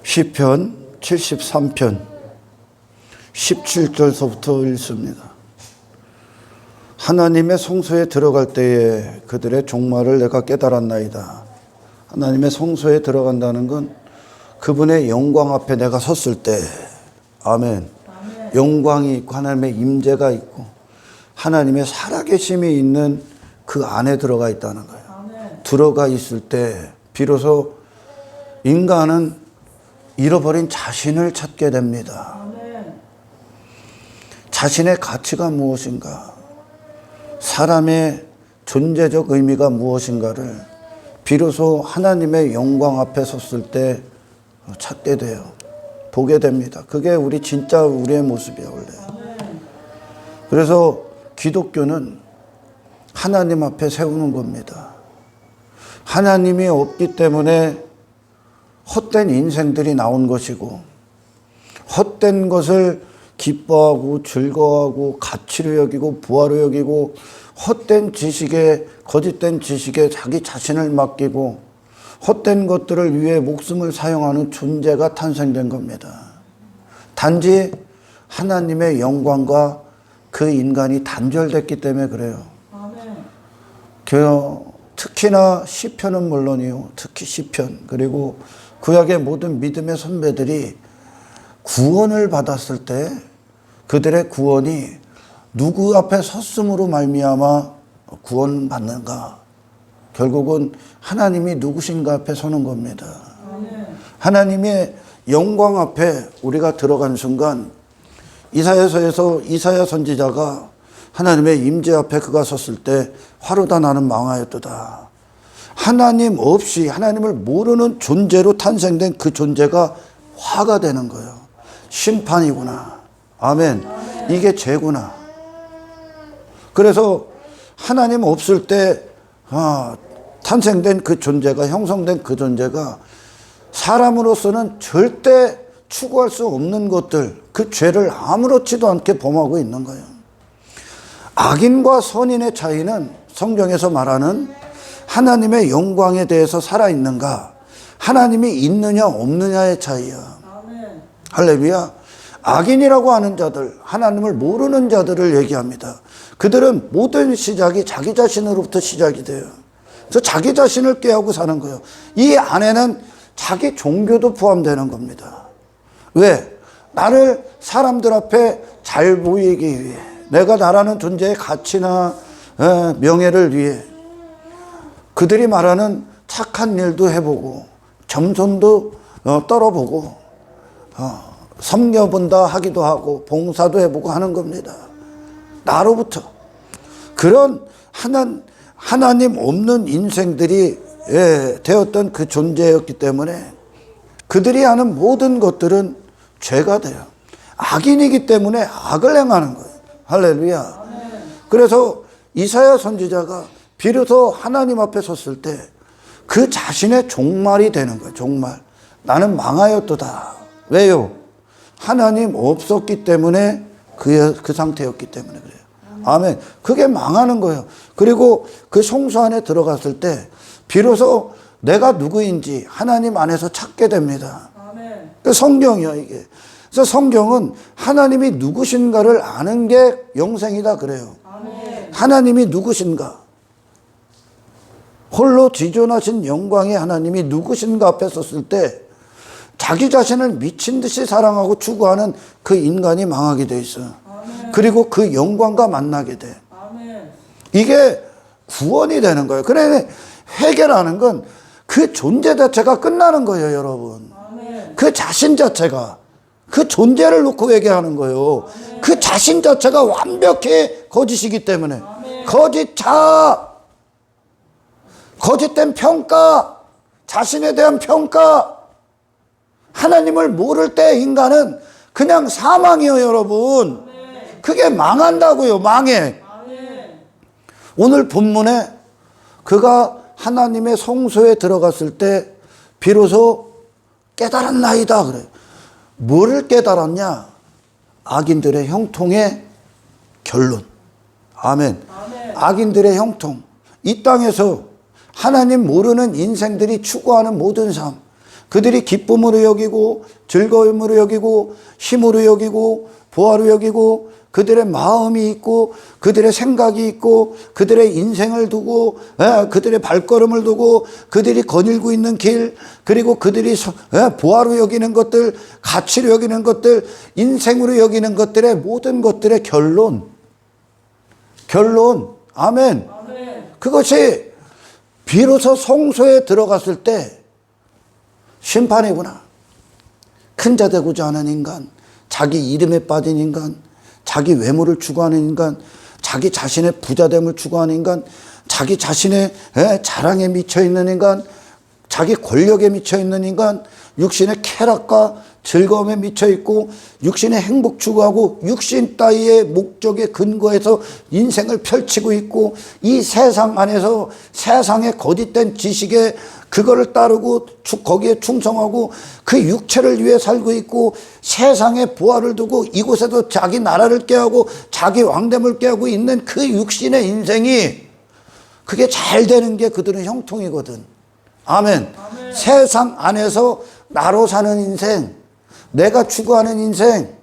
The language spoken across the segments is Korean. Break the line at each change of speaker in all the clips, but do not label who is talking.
시편 73편 17절서부터 읽습니다. 하나님의 성소에 들어갈 때에 그들의 종말을 내가 깨달았나이다. 하나님의 성소에 들어간다는 건 그분의 영광 앞에 내가 섰을 때, 아멘. 영광이 있고 하나님의 임재가 있고 하나님의 살아계심이 있는 그 안에 들어가 있다는 거예요. 들어가 있을 때 비로소 인간은 잃어버린 자신을 찾게 됩니다. 자신의 가치가 무엇인가, 사람의 존재적 의미가 무엇인가를 비로소 하나님의 영광 앞에 섰을 때 찾게 돼요. 보게 됩니다. 그게 진짜 우리의 모습이에요, 원래. 그래서 기독교는 하나님 앞에 세우는 겁니다. 하나님이 없기 때문에 헛된 인생들이 나온 것이고, 헛된 것을 기뻐하고 즐거워하고 가치로 여기고 부하로 여기고, 헛된 지식에, 거짓된 지식에 자기 자신을 맡기고 헛된 것들을 위해 목숨을 사용하는 존재가 탄생된 겁니다. 단지 하나님의 영광과 그 인간이 단절됐기 때문에 그래요. 특히나 시편은 물론이요, 특히 시편, 그리고 구약의 모든 믿음의 선배들이 구원을 받았을 때 그들의 구원이 누구 앞에 섰음으로 말미암아 구원받는가? 결국은 하나님이 누구신가 앞에 서는 겁니다. 하나님의 영광 앞에 우리가 들어간 순간, 이사야서에서 이사야 선지자가 하나님의 임재 앞에 그가 섰을 때 화로다 나는 망하였도다. 하나님 없이, 하나님을 모르는 존재로 탄생된 그 존재가 화가 되는 거예요. 심판이구나. 아멘. 이게 죄구나. 그래서 하나님 없을 때 탄생된 그 존재가, 형성된 그 존재가 사람으로서는 절대 추구할 수 없는 것들, 그 죄를 아무렇지도 않게 범하고 있는 거예요. 악인과 선인의 차이는 성경에서 말하는 하나님의 영광에 대해서 살아있는가, 하나님이 있느냐 없느냐의 차이야. 할렐루야. 악인이라고 하는 자들, 하나님을 모르는 자들을 얘기합니다. 그들은 모든 시작이 자기 자신으로부터 시작이 돼요. 그래서 자기 자신을 꾀하고 사는 거예요. 이 안에는 자기 종교도 포함되는 겁니다. 왜? 나를 사람들 앞에 잘 보이기 위해, 내가 나라는 존재의 가치나 명예를 위해 그들이 말하는 착한 일도 해보고 겸손도 떨어보고 섬겨본다 하기도 하고 봉사도 해보고 하는 겁니다. 나로부터. 그런 하나님 없는 인생들이 되었던 그 존재였기 때문에 그들이 하는 모든 것들은 죄가 돼요. 악인이기 때문에 악을 행하는 거예요. 할렐루야. 그래서 이사야 선지자가 비로소 하나님 앞에 섰을 때 그 자신의 종말이 되는 거예요. 종말. 나는 망하였도다. 왜요? 하나님 없었기 때문에 그 상태였기 때문에 그래요. 아멘. 그게 망하는 거예요. 그리고 그 성소 안에 들어갔을 때 비로소 내가 누구인지 하나님 안에서 찾게 됩니다. 그 성경이요, 이게. 그래서 성경은 하나님이 누구신가를 아는 게 영생이다 그래요. 하나님이 누구신가? 홀로 지존하신 영광의 하나님이 누구신가 앞에 섰을 때 자기 자신을 미친 듯이 사랑하고 추구하는 그 인간이 망하게 돼 있어요. 그리고 그 영광과 만나게 돼. 이게 구원이 되는 거예요. 그래, 회개라는 건 그 존재 자체가 끝나는 거예요, 여러분. 그 자신 자체가, 그 존재를 놓고 회개하는 거예요. 그 자신 자체가 완벽히 거짓이기 때문에. 거짓된 평가, 자신에 대한 평가. 하나님을 모를 때 인간은 그냥 사망이에요, 여러분. 그게 망한다고요, 망해. 오늘 본문에 그가 하나님의 성소에 들어갔을 때 비로소 깨달았나이다 그래요. 뭐를 깨달았냐? 악인들의 형통의 결론. 아멘. 악인들의 형통. 이 땅에서 하나님 모르는 인생들이 추구하는 모든 삶, 그들이 기쁨으로 여기고 즐거움으로 여기고 힘으로 여기고 보화로 여기고 그들의 마음이 있고 그들의 생각이 있고 그들의 인생을 두고 그들의 발걸음을 두고 그들이 거닐고 있는 길, 그리고 그들이 보화로 여기는 것들, 가치로 여기는 것들, 인생으로 여기는 것들의 모든 것들의 결론, 아멘. 그것이 비로소 성소에 들어갔을 때 심판이구나. 큰 자 되고자 하는 인간, 자기 이름에 빠진 인간, 자기 외모를 추구하는 인간, 자기 자신의 부자됨을 추구하는 인간, 자기 자신의 자랑에 미쳐있는 인간, 자기 권력에 미쳐있는 인간, 육신의 쾌락과 즐거움에 미쳐있고 육신의 행복 추구하고 육신 따위의 목적에 근거해서 인생을 펼치고 있고, 이 세상 안에서 세상의 거짓된 지식에 그거를 따르고 거기에 충성하고 그 육체를 위해 살고 있고, 세상에 보화를 두고 이곳에서 자기 나라를 꾀하고 자기 왕됨을 꾀하고 있는 그 육신의 인생이, 그게 잘 되는 게 그들은 형통이거든. 아멘. 세상 안에서 나로 사는 인생, 내가 추구하는 인생,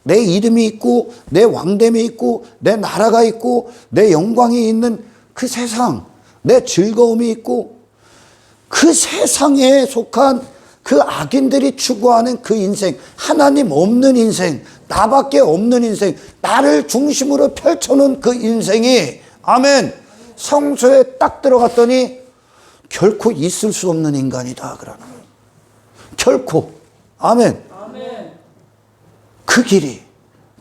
내 이름이 있고 내 왕됨이 있고 내 나라가 있고 내 영광이 있는 그 세상, 내 즐거움이 있고 그 세상에 속한 그 악인들이 추구하는 그 인생, 하나님 없는 인생, 나밖에 없는 인생, 나를 중심으로 펼쳐놓은 그 인생이, 아멘, 성소에 딱 들어갔더니 결코 있을 수 없는 인간이다 그러는 거예요. 결코. 아멘. 그 길이,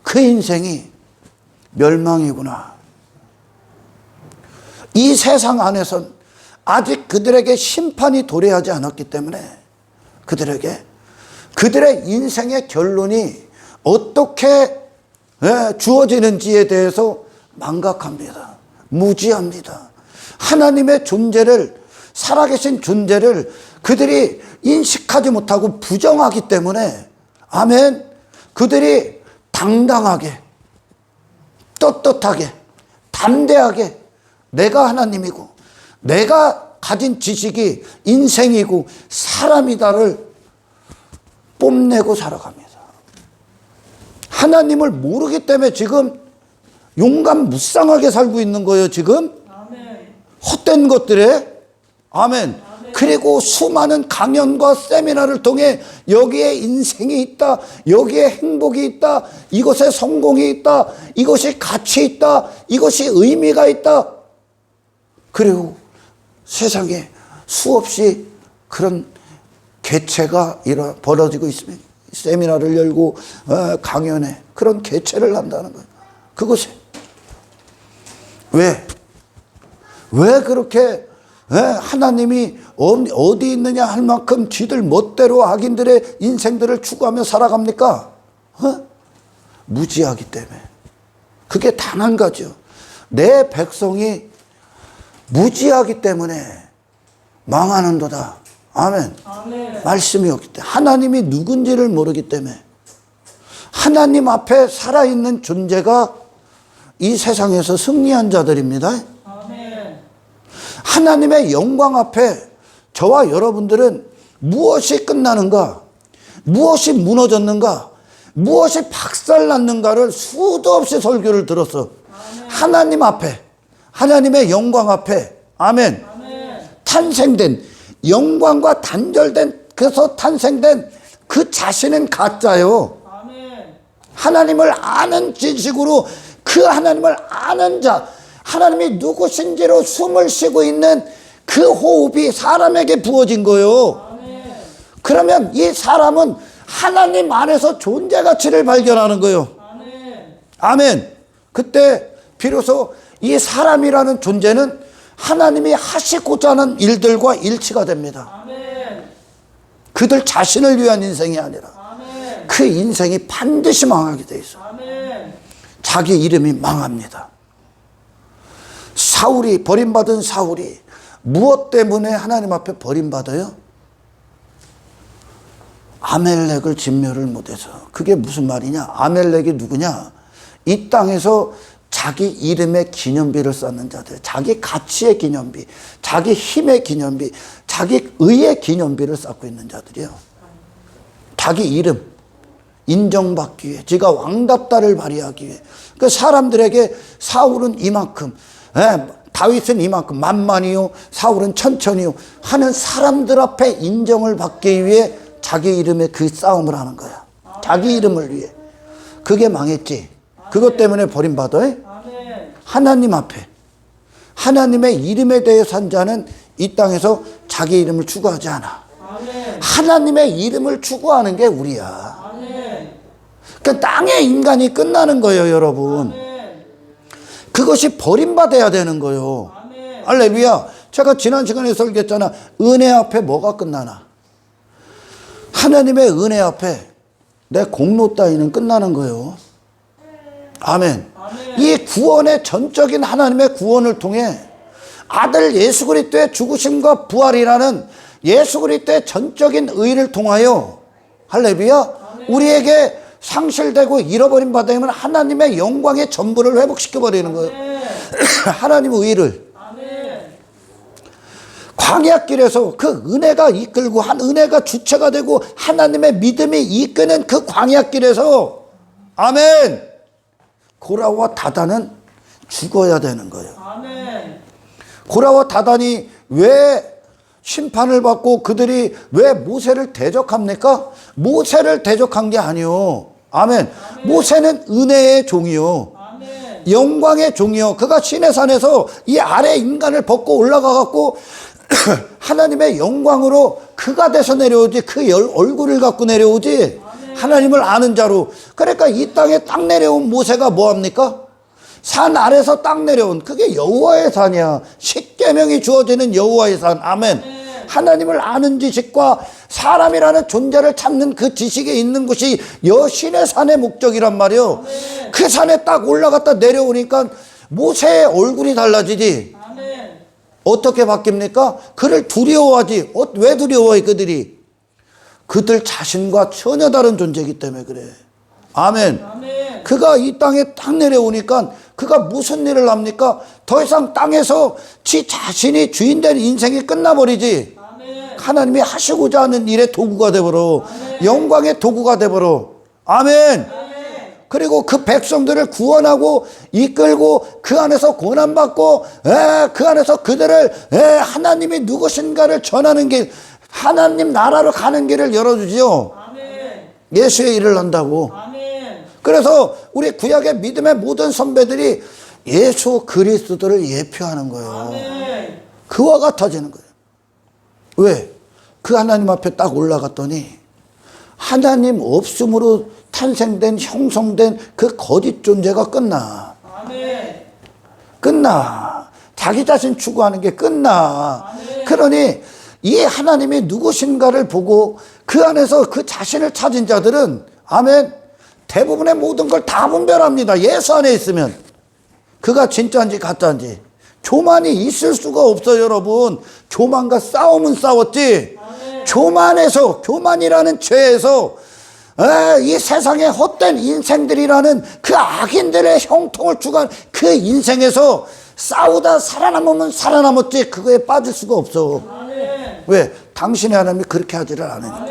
그 인생이 멸망이구나. 이 세상 안에선 아직 그들에게 심판이 도래하지 않았기 때문에 그들의 인생의 결론이 어떻게 주어지는지에 대해서 망각합니다. 무지합니다. 하나님의 존재를, 살아계신 존재를 그들이 인식하지 못하고 부정하기 때문에, 아멘, 그들이 당당하게, 떳떳하게, 담대하게 내가 하나님이고 내가 가진 지식이 인생이고 사람이다를 뽐내고 살아갑니다. 하나님을 모르기 때문에 지금 용감무쌍하게 살고 있는 거예요. 지금 헛된 것들에, 아멘. 그리고 수많은 강연과 세미나를 통해 여기에 인생이 있다, 여기에 행복이 있다, 이것에 성공이 있다, 이것이 가치 있다, 이것이 의미가 있다. 그리고 세상에 수없이 그런 개최가 벌어지고 있으면 세미나를 열고 강연에 그런 개최를 한다는 거예요. 그것이 왜 그렇게 하나님이 어디 있느냐 할 만큼 지들 멋대로 악인들의 인생들을 추구하며 살아갑니까? 무지하기 때문에. 그게 단 한 가지요. 내 백성이 무지하기 때문에 망하는도다. 아멘. 말씀이 없기 때문에, 하나님이 누군지를 모르기 때문에, 하나님 앞에 살아있는 존재가 이 세상에서 승리한 자들입니다. 하나님의 영광 앞에 저와 여러분들은 무엇이 끝나는가, 무엇이 무너졌는가, 무엇이 박살났는가를 수도 없이 설교를 들었어. 하나님 앞에, 하나님의 영광 앞에, 아멘, 탄생된, 영광과 단절된, 그래서 탄생된 그 자신은 가짜요. 하나님을 아는 지식으로 그 하나님을 아는 자, 하나님이 누구신지로 숨을 쉬고 있는 그 호흡이 사람에게 부어진 거예요. 그러면 이 사람은 하나님 안에서 존재 가치를 발견하는 거예요. 아멘. 그때 비로소 이 사람이라는 존재는 하나님이 하시고자 하는 일들과 일치가 됩니다. 그들 자신을 위한 인생이 아니라 그 인생이 반드시 망하게 돼 있어요. 자기 이름이 망합니다. 사울이, 버림받은 사울이 무엇 때문에 하나님 앞에 버림받아요? 아멜렉을 진멸을 못해서. 그게 무슨 말이냐? 아멜렉이 누구냐? 이 땅에서 자기 이름의 기념비를 쌓는 자들, 자기 가치의 기념비, 자기 힘의 기념비, 자기 의의 기념비를 쌓고 있는 자들이요. 자기 이름 인정받기 위해, 지가 왕답다를 발휘하기 위해. 그 사람들에게 사울은 이만큼, 다윗은 이만큼, 만만이요, 사울은 천천히요 하는 사람들 앞에 인정을 받기 위해 자기 이름의 그 싸움을 하는 거야. 자기 이름을 위해. 그게 망했지. 그것 때문에 버림받아. 하나님 앞에, 하나님의 이름에 대해 산 자는 이 땅에서 자기 이름을 추구하지 않아. 하나님의 이름을 추구하는 게 우리야. 그 땅의 인간이 끝나는 거예요, 여러분. 그것이 버림받아야 되는 거예요. 할렐루야. 제가 지난 시간에 설교했잖아. 은혜 앞에 뭐가 끝나나? 하나님의 은혜 앞에 내 공로 따위는 끝나는 거예요. 아멘. 이 구원의 전적인 하나님의 구원을 통해 아들 예수 그리스도의 죽으심과 부활이라는 예수 그리스도의 전적인 의를 통하여, 할렐루야, 우리에게 상실되고 잃어버린 바다임은 하나님의 영광의 전부를 회복시켜버리는 거예요. 하나님의 의를. 광야길에서 그 은혜가 이끌고, 한 은혜가 주체가 되고 하나님의 믿음이 이끄는 그 광야길에서, 아멘, 고라와 다단은 죽어야 되는 거예요. 고라와 다단이 왜 심판을 받고 그들이 왜 모세를 대적합니까? 모세를 대적한 게 아니요. 아멘. 모세는 은혜의 종이요. 영광의 종이요. 그가 시내산에서 이 아래 인간을 벗고 올라가 갖고 하나님의 영광으로 그가 돼서 내려오지, 그 얼굴을 갖고 내려오지, 하나님을 아는 자로. 그러니까 이 땅에 딱 내려온 모세가 뭐합니까? 산 아래서 딱 내려온, 그게 여호와의 산이야. 십계명이 주어지는 여호와의 산. 아멘. 하나님을 아는 지식과 사람이라는 존재를 찾는 그 지식에 있는 곳이 여신의 산의 목적이란 말이요. 그 산에 딱 올라갔다 내려오니까 모세의 얼굴이 달라지지. 어떻게 바뀝니까? 그를 두려워하지. 왜 두려워해 그들이? 그들 자신과 전혀 다른 존재이기 때문에 그래. 아멘. 그가 이 땅에 딱 내려오니까 그가 무슨 일을 합니까? 더 이상 땅에서 지 자신이 주인된 인생이 끝나버리지. 하나님이 하시고자 하는 일의 도구가 되버려. 영광의 도구가 되버려. 아멘. 그리고 그 백성들을 구원하고 이끌고 그 안에서 고난받고 그 안에서 그들을 하나님이 누구신가를 전하는 길, 하나님 나라로 가는 길을 열어주지요. 예수의 일을 한다고. 그래서 우리 구약의 믿음의 모든 선배들이 예수 그리스도를 예표하는 거예요. 그와 같아지는 거예요. 왜? 그 하나님 앞에 딱 올라갔더니 하나님 없음으로 탄생된, 형성된 그 거짓 존재가 끝나. 끝나. 자기 자신 추구하는 게 끝나. 그러니 이 하나님이 누구신가를 보고 그 안에서 그 자신을 찾은 자들은, 아멘, 대부분의 모든 걸 다 분별합니다. 예수 안에 있으면. 그가 진짜인지 가짜인지. 교만이 있을 수가 없어요, 여러분. 교만과 싸움은 싸웠지. 교만에서, 교만이라는 죄에서, 이 세상의 헛된 인생들이라는 그 악인들의 형통을 추구한 그 인생에서 싸우다 살아남으면 살아남았지. 그거에 빠질 수가 없어. 왜? 당신의 하나님이 그렇게 하지를 않으니까.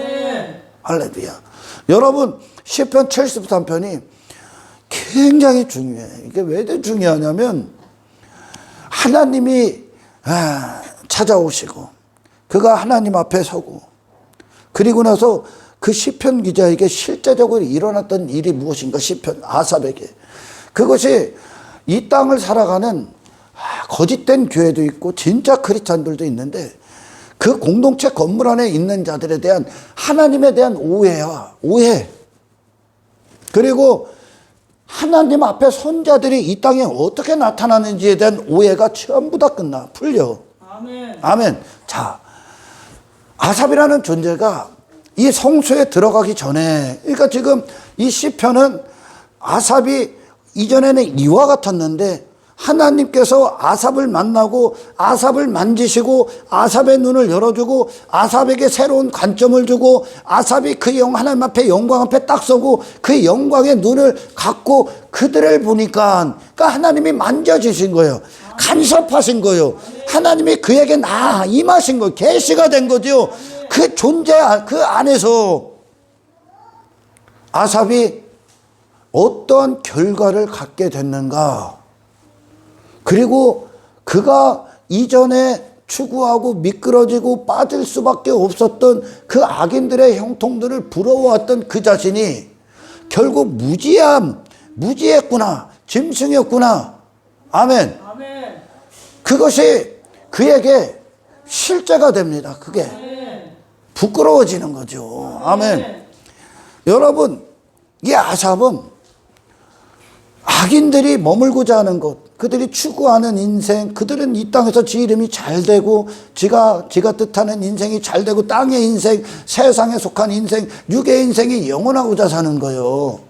할렐루야. 여러분, 시편 73편이 굉장히 중요해. 이게 왜 중요하냐면, 하나님이 찾아오시고 그가 하나님 앞에 서고, 그리고 나서 그 시편 기자에게 실제적으로 일어났던 일이 무엇인가, 시편 아삽에게. 그것이 이 땅을 살아가는 거짓된 교회도 있고 진짜 크리스찬들도 있는데, 그 공동체 건물 안에 있는 자들에 대한 하나님에 대한 오해야. 오해. 그리고 하나님 앞에 선 자들이 이 땅에 어떻게 나타나는지에 대한 오해가 전부 다 끝나. 풀려. 아멘. 아멘. 자, 아삽이라는 존재가 이 성소에 들어가기 전에, 그러니까 지금 이 시편은 아삽이 이전에는 이와 같았는데 하나님께서 아삽을 만나고 아삽을 만지시고 아삽의 눈을 열어주고 아삽에게 새로운 관점을 주고 아삽이 그 하나님 앞에 영광 앞에 딱 서고 그 영광의 눈을 갖고 그들을 보니까 그러니까 하나님이 만져주신 거예요. 간섭하신 거예요. 하나님이 그에게 임하신 거예요. 계시가 된 거죠. 그 존재 그 안에서 아삽이 어떠한 결과를 갖게 됐는가. 그리고 그가 이전에 추구하고 미끄러지고 빠질 수밖에 없었던 그 악인들의 형통들을 부러워했던 그 자신이 결국 무지했구나, 짐승이었구나. 아멘.
아멘.
그것이 그에게 실제가 됩니다. 그게 부끄러워지는 거죠. 아멘. 여러분, 이 아삽은 악인들이 머물고자 하는 것, 그들이 추구하는 인생, 그들은 이 땅에서 지 이름이 잘 되고 지가 뜻하는 인생이 잘 되고 땅의 인생, 세상에 속한 인생, 육의 인생이 영원하고자 사는 거예요.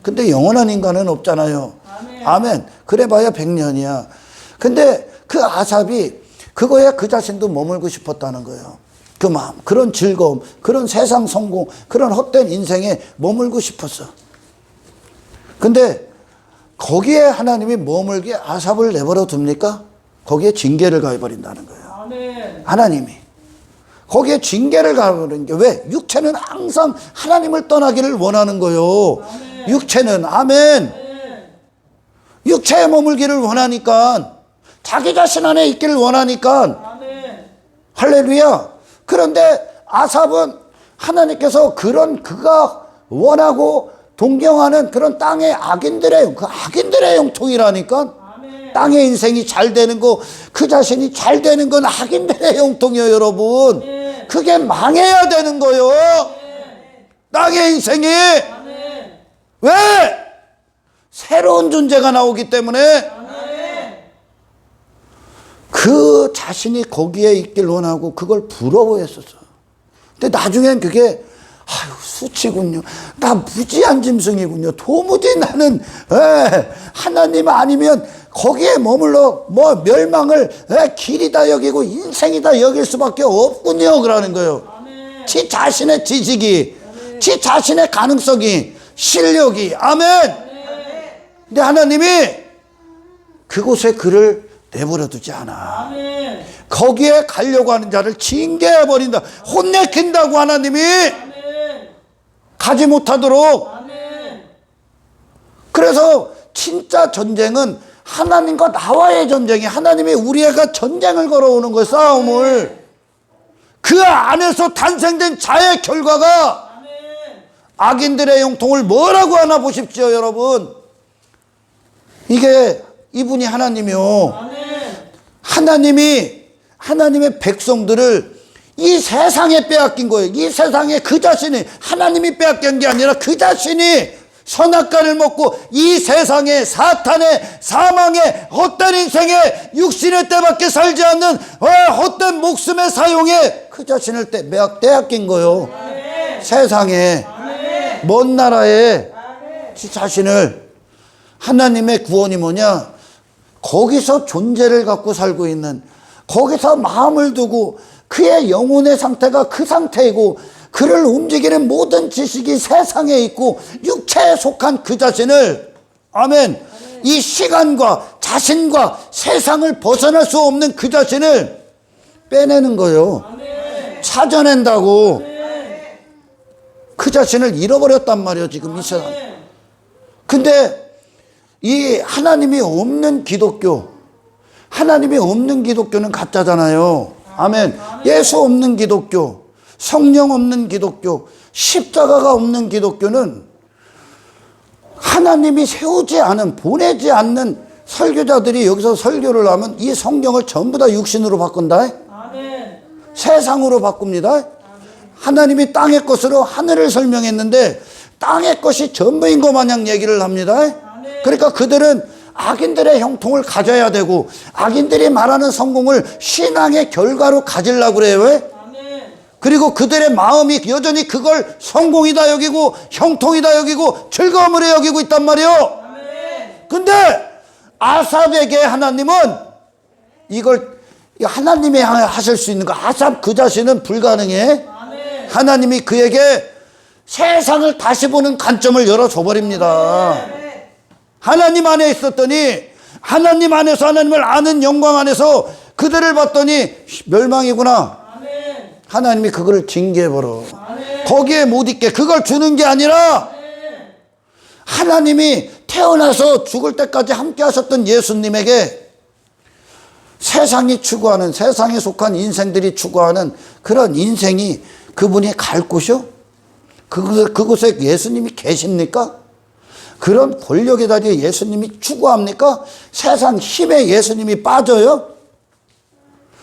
근데 영원한 인간은 없잖아요.
아멘.
아멘. 그래봐야 100년이야. 근데 그 아삽이 그거에 그 자신도 머물고 싶었다는 거예요. 그 마음, 그런 즐거움, 그런 세상 성공, 그런 헛된 인생에 머물고 싶었어. 근데 거기에 하나님이 머물게 아삽을 내버려 둡니까? 거기에 징계를 가해버린다는 거예요.
아멘.
하나님이. 거기에 징계를 가해버리는 게 왜? 육체는 항상 하나님을 떠나기를 원하는 거예요.
아멘.
육체는. 아멘. 육체에 머물기를 원하니까, 자기 자신 안에 있기를 원하니까.
아멘.
할렐루야. 그런데 아삽은 하나님께서 그가 원하고 동경하는 그런 땅의 악인들의 형통이라니까.
아멘.
땅의 인생이 잘 되는 거, 그 자신이 잘 되는 건 악인들의 형통이에요, 여러분.
아멘.
그게 망해야 되는 거요. 땅의 인생이.
아멘.
왜? 새로운 존재가 나오기 때문에.
아멘.
그 자신이 거기에 있길 원하고 그걸 부러워했었어. 근데 나중엔 그게 수치군요. 나 무지한 짐승이군요. 도무지 나는 하나님 아니면 거기에 머물러 멸망을 길이다 여기고 인생이다 여길 수밖에 없군요. 그러는 거예요.
아멘.
지 자신의 지식이, 지 자신의 가능성이, 실력이. 아멘. 근데 하나님이 그곳에 그를 내버려 두지 않아.
아멘.
거기에 가려고 하는 자를 징계해버린다. 혼내킨다고 하나님이. 가지 못하도록.
아멘.
그래서 진짜 전쟁은 하나님과 나와의 전쟁이, 하나님이 우리에게 전쟁을 걸어오는 거예요. 싸움을. 그 안에서 탄생된 자의 결과가
아멘.
악인들의 형통을 뭐라고 하나 보십시오, 여러분. 이게 이분이 하나님이요.
아멘.
하나님의 백성들을 이 세상에 빼앗긴 거예요. 이 세상에 그 자신이, 하나님이 빼앗긴 게 아니라 그 자신이 선악과를 먹고 이 세상에 사탄의 사망의 헛된 인생에 육신의 때밖에 살지 않는 헛된 목숨의 사용에 그 자신을 빼앗긴 거예요.
아멘.
세상에.
아멘.
먼 나라에
아멘.
지 자신을. 하나님의 구원이 뭐냐? 거기서 존재를 갖고 살고 있는, 거기서 마음을 두고 그의 영혼의 상태가 그 상태이고 그를 움직이는 모든 지식이 세상에 있고 육체에 속한 그 자신을, 아멘, 이 시간과 자신과 세상을 벗어날 수 없는 그 자신을 빼내는 거예요.
아멘.
찾아낸다고.
아멘.
그 자신을 잃어버렸단 말이에요, 지금 이 세상. 근데 이 하나님이 없는 기독교는 가짜잖아요. 아멘. 예수 없는 기독교, 성령 없는 기독교, 십자가가 없는 기독교는 하나님이 세우지 않은, 보내지 않는 설교자들이 여기서 설교를 하면 이 성경을 전부 다 육신으로 바꾼다.
아멘.
세상으로 바꿉니다. 하나님이 땅의 것으로 하늘을 설명했는데 땅의 것이 전부인 것 마냥 얘기를 합니다. 그러니까 그들은 악인들의 형통을 가져야 되고 악인들이 말하는 성공을 신앙의 결과로 가지려고 그래요. 왜?
아멘.
그리고 그들의 마음이 여전히 그걸 성공이다 여기고 형통이다 여기고 즐거움으로 여기고 있단 말이에요.
아멘.
근데 아삽에게 하나님은 이걸 하나님이 하실 수 있는 거. 아삽 그 자신은 불가능해.
아멘.
하나님이 그에게 세상을 다시 보는 관점을 열어줘 버립니다. 하나님 안에 있었더니 하나님 안에서 하나님을 아는 영광 안에서 그들을 봤더니 멸망이구나.
아멘.
하나님이 그거를 징계해버려.
아멘.
거기에 못 있게 그걸 주는 게 아니라 하나님이 태어나서 죽을 때까지 함께 하셨던 예수님에게 세상이 추구하는, 세상에 속한 인생들이 추구하는 그런 인생이 그분이 갈 곳이요? 그곳에 예수님이 계십니까? 그런 권력의 자리에 예수님이 추구합니까? 세상 힘에 예수님이 빠져요?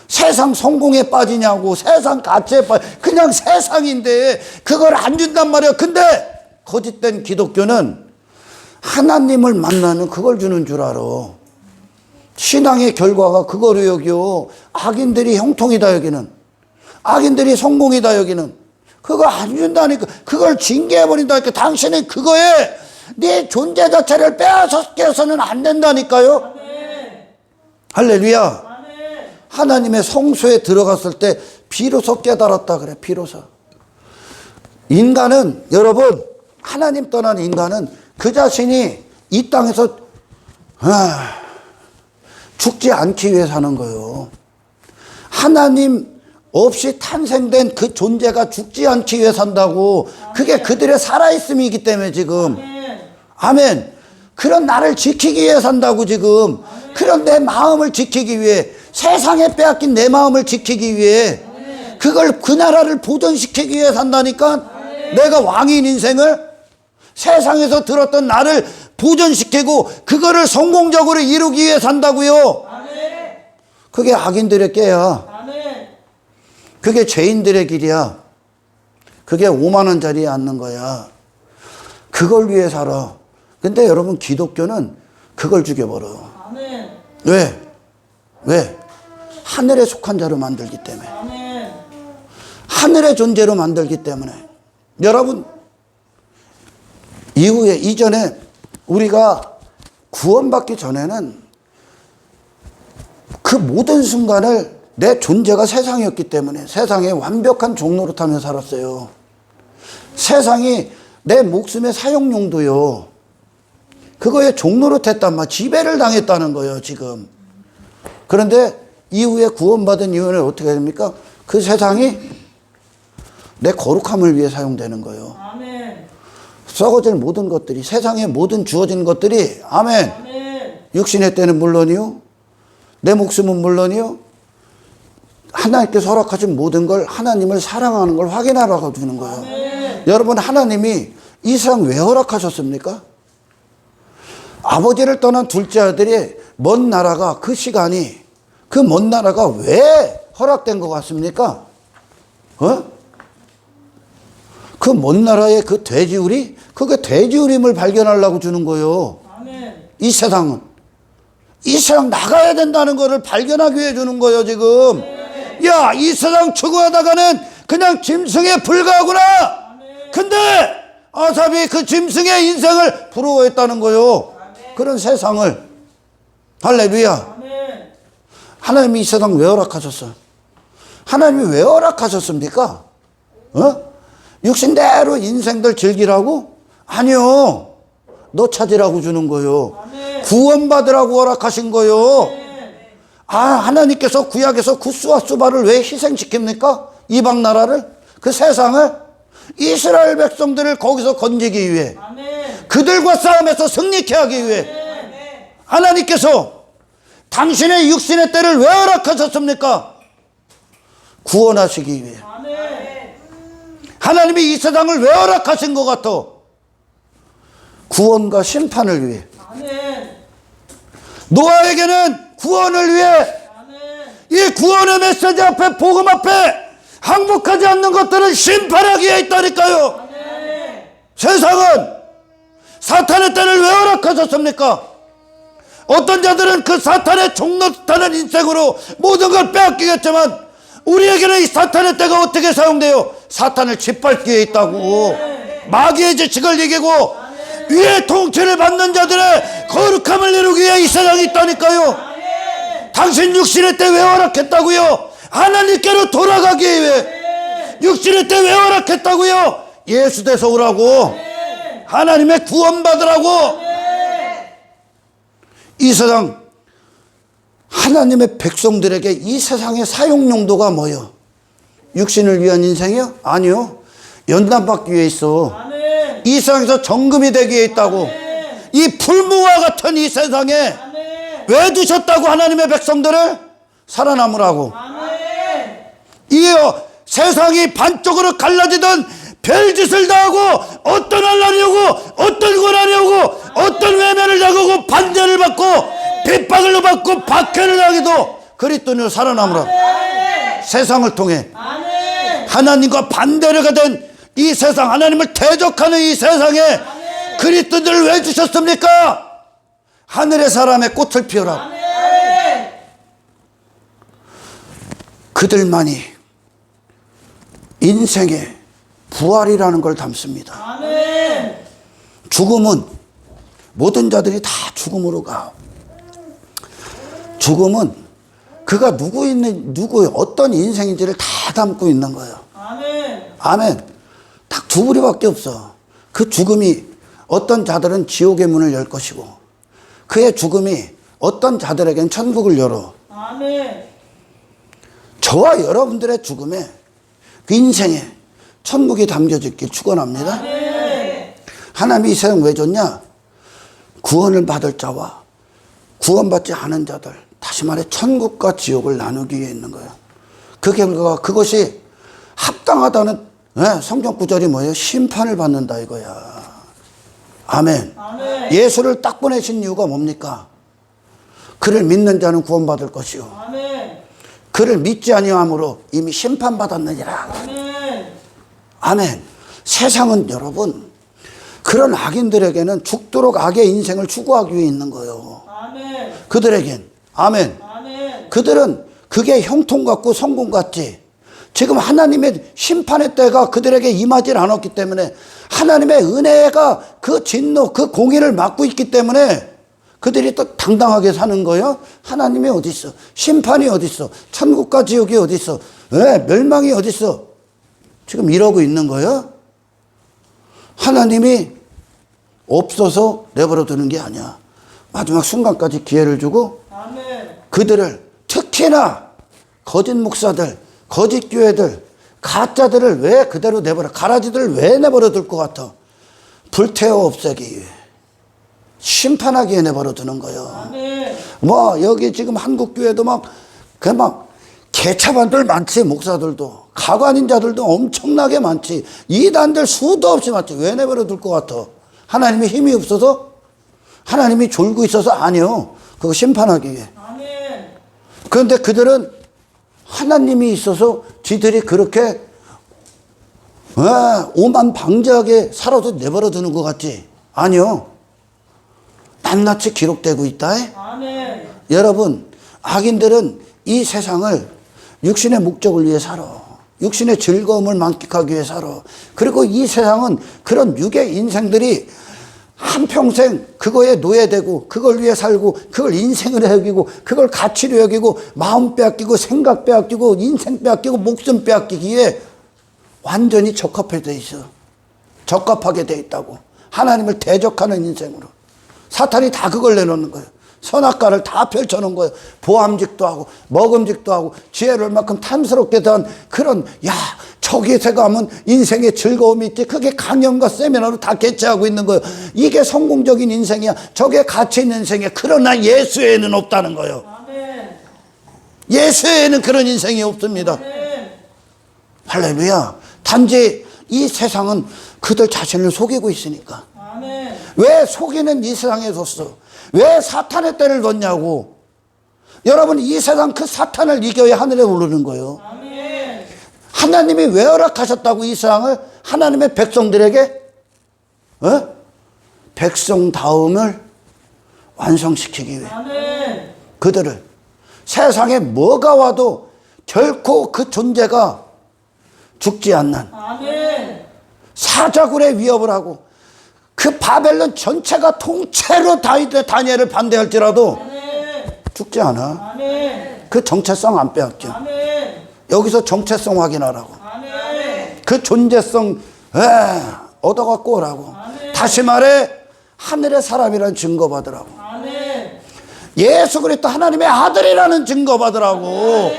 세상 성공에 빠지냐고, 세상 가치에 그냥 세상인데 그걸 안 준단 말이에요. 근데 거짓된 기독교는 하나님을 만나는 그걸 주는 줄 알아. 신앙의 결과가 그거로 여기요. 악인들이 형통이다 여기는. 악인들이 성공이다 여기는. 그거 안 준다니까. 그걸 징계해버린다니까. 당신은 그거에 네 존재 자체를 빼앗겨서는 안 된다니까요.
아멘.
할렐루야.
아멘.
하나님의 성소에 들어갔을 때 비로소 깨달았다 그래. 비로소. 인간은, 여러분, 하나님 떠난 인간은 그 자신이 이 땅에서 죽지 않기 위해 사는 거예요. 하나님 없이 탄생된 그 존재가 죽지 않기 위해 산다고. 그게 그들의 살아있음이기 때문에 지금. 아멘. 그런 나를 지키기 위해 산다고 지금. 그런 내 마음을 지키기 위해, 세상에 빼앗긴 내 마음을 지키기 위해, 그걸 그 나라를 보존시키기 위해 산다니까. 내가 왕인 인생을 세상에서 들었던 나를 보존시키고 그거를 성공적으로 이루기 위해 산다고요. 그게 악인들의 깨야. 그게 죄인들의 길이야. 그게 5만 원짜리에 앉는 거야. 그걸 위해 살아. 근데 여러분, 기독교는 그걸 죽여버려.
아멘.
왜? 왜? 하늘에 속한 자로 만들기 때문에.
아멘.
하늘의 존재로 만들기 때문에. 여러분, 이전에 우리가 구원받기 전에는 그 모든 순간을 내 존재가 세상이었기 때문에 세상의 완벽한 종노릇하며 살았어요. 세상이 내 목숨의 사용용도요. 그거에 종노릇했단 말, 지배를 당했다는 거예요 지금. 그런데 이후에 구원받은 이후에 어떻게 됩니까? 그 세상이 내 거룩함을 위해 사용되는 거예요.
아멘.
썩어질 모든 것들이, 세상의 모든 주어진 것들이, 아멘.
아멘.
육신의 때는 물론이요, 내 목숨은 물론이요, 하나님께서 허락하신 모든 걸, 하나님을 사랑하는 걸 확인하라고 주는 거예요.
아멘.
여러분, 하나님이 이 세상 왜 허락하셨습니까? 아버지를 떠난 둘째 아들이 먼 나라가, 그 시간이, 그 먼 나라가 왜 허락된 것 같습니까? 그 먼 나라의 그 돼지우리? 그게 돼지우림을 발견하려고 주는 거예요.
아멘.
이 세상은. 이 세상 나가야 된다는 거를 발견하기 위해 주는 거예요, 지금. 야, 이 세상 추구하다가는 그냥 짐승에 불과하구나! 근데 아삽이 그 짐승의 인생을 부러워했다는 거예요. 그런 세상을. 할렐루야.
아멘.
하나님이 이 세상 왜 허락하셨어? 하나님이 왜 허락하셨습니까? 육신대로 인생들 즐기라고? 아니요. 너 찾으라고 주는 거요. 구원받으라고 허락하신 거요. 하나님께서 구약에서 구스와 수바를 왜 희생시킵니까? 이방 나라를, 그 세상을, 이스라엘 백성들을 거기서 건지기 위해, 그들과 싸움에서 승리케 하기 위해 하나님께서 당신의 육신의 때를 왜 허락하셨습니까? 구원하시기 위해. 하나님이 이 세상을 왜 허락하신 것 같아? 구원과 심판을 위해. 노아에게는 구원을 위해. 이 구원의 메시지 앞에, 복음 앞에 항복하지 않는 것들은 심판하기 위해 있다니까요. 세상은 사탄의 때를 왜 허락하셨습니까? 어떤 자들은 그 사탄의 종노릇하는 인생으로 모든 걸 빼앗기겠지만, 우리에게는 이 사탄의 때가 어떻게 사용돼요? 사탄을 짓밟기 위해 있다고. 마귀의 지식을 이기고 위에 통치를 받는 자들의 거룩함을 이루기 위해 이 세상에 있다니까요. 당신 육신의 때 왜 허락했다고요? 하나님께로 돌아가기 위해. 육신의 때 왜 허락했다고요? 예수 돼서 오라고. 하나님의 구원 받으라고. 이 세상 하나님의 백성들에게 이 세상의 사용 용도가 뭐요? 육신을 위한 인생이요? 아니요. 연단받기 위해 있어. 이 세상에서 정금이 되기 위해 있다고. 이 풀무와 같은 이 세상에 왜 두셨다고? 하나님의 백성들을 살아남으라고. 이 세상이 반쪽으로 갈라지던 별짓을 다하고 어떤 환난이 오고 어떤 고난이 오고 어떤 외면을 당하고 반대를 받고 핍박을 받고 박해를 당해도 그리스도인으로 살아남으라. 세상을 통해 하나님과 반대가 된 이 세상, 하나님을 대적하는 이 세상에 그리스도인들을 왜 주셨습니까? 하늘의 사람의 꽃을 피워라. 그들만이 인생의 부활이라는 걸 담습니다. 죽음은 모든 자들이 다 죽음으로 가. 죽음은 그가 누구의 어떤 인생인지를 다 담고 있는 거예요. 아멘. 딱 두 부류밖에 없어. 그 죽음이 어떤 자들은 지옥의 문을 열 것이고 그의 죽음이 어떤 자들에게는 천국을 열어. 저와 여러분들의 죽음에 그 인생에 천국이 담겨져 있길 축원합니다. 하나님이 이 세상 왜 줬냐? 구원을 받을 자와 구원받지 않은 자들, 다시 말해 천국과 지옥을 나누기 위해 있는 거예요. 그 결과가 그것이 합당하다는 성경 구절이 뭐예요? 심판을 받는다 이거야. 아멘. 예수를 딱 보내신 이유가 뭡니까? 그를 믿는 자는 구원받을 것이요 그를 믿지 아니함으로 이미 심판받았느니라. 아멘. 세상은 여러분 그런 악인들에게는 죽도록 악의 인생을 추구하기 위해 있는 거예요. 그들에겐 아멘. 그들은 그게 형통 같고 성공 같지. 지금 하나님의 심판의 때가 그들에게 임하지 않았기 때문에 하나님의 은혜가 그 진노, 그 공의를 막고 있기 때문에 그들이 또 당당하게 사는 거예요. 하나님이 어디 있어? 심판이 어디 있어? 천국과 지옥이 어디 있어? 멸망이 어디 있어? 지금 이러고 있는 거예요. 하나님이 없어서 내버려 두는 게 아니야. 마지막 순간까지 기회를 주고 그들을 특히나 거짓 목사들, 거짓 교회들, 가짜들을 왜 그대로 내버려, 가라지들을 왜 내버려 둘 것 같아? 불태워 없애기 위해, 심판하기에 내버려 두는 거예요. 뭐 여기 지금 한국 교회도 막 개차반들 많지. 목사들도 가관인 자들도 엄청나게 많지. 이단들 수도 없이 많지. 왜 내버려 둘 것 같아? 하나님이 힘이 없어서? 하나님이 졸고 있어서? 아니요. 그거 심판하기 위해. 그런데 그들은 하나님이 있어서 지들이 그렇게 오만방자하게 살아도 내버려 두는 것 같지? 아니요. 낱낱이 기록되고 있다. 여러분, 악인들은 이 세상을 육신의 목적을 위해 살아. 육신의 즐거움을 만끽하기 위해 살아. 그리고 이 세상은 그런 육의 인생들이 한평생 그거에 노예되고 그걸 위해 살고 그걸 인생을 여기고 그걸 가치로 여기고 마음 빼앗기고 생각 빼앗기고 인생 빼앗기고 목숨 빼앗기기에 완전히 적합하게 돼 있어. 적합하게 돼 있다고. 하나님을 대적하는 인생으로. 사탄이 다 그걸 내놓는 거예요. 선악과를 다 펼쳐놓은 거예요. 보암직도 하고 먹음직도 하고 지혜를 얼마큼 탐스럽게 된 그런 저기서 가면 인생의 즐거움이 있지. 그게 강연과 세미나로 다 개최하고 있는 거예요. 이게 성공적인 인생이야. 저게 가치 있는 인생이야. 그러나 예수에는 없다는 거예요. 예수에는 그런 인생이 없습니다. 할렐루야. 단지 이 세상은 그들 자신을 속이고 있으니까. 왜 속이는 이 세상에 뒀어? 왜 사탄의 때를 뒀냐고. 여러분, 이 세상 그 사탄을 이겨야 하늘에 오르는 거예요. 하나님이 왜 허락하셨다고 이 세상을? 하나님의 백성들에게 백성다움을 완성시키기 위해. 그들을 세상에 뭐가 와도 결코 그 존재가 죽지 않는 사자굴의 위협을 하고 그 바벨론 전체가 통째로 다니엘을 반대할지라도
아멘.
죽지 않아.
아멘.
그 정체성 안 빼앗겨.
아멘.
여기서 정체성 확인하라고.
아멘.
그 존재성 얻어갖고 오라고.
아멘.
다시 말해 하늘의 사람이라는 증거 받으라고.
아멘.
예수 그리스도 하나님의 아들이라는 증거 받으라고.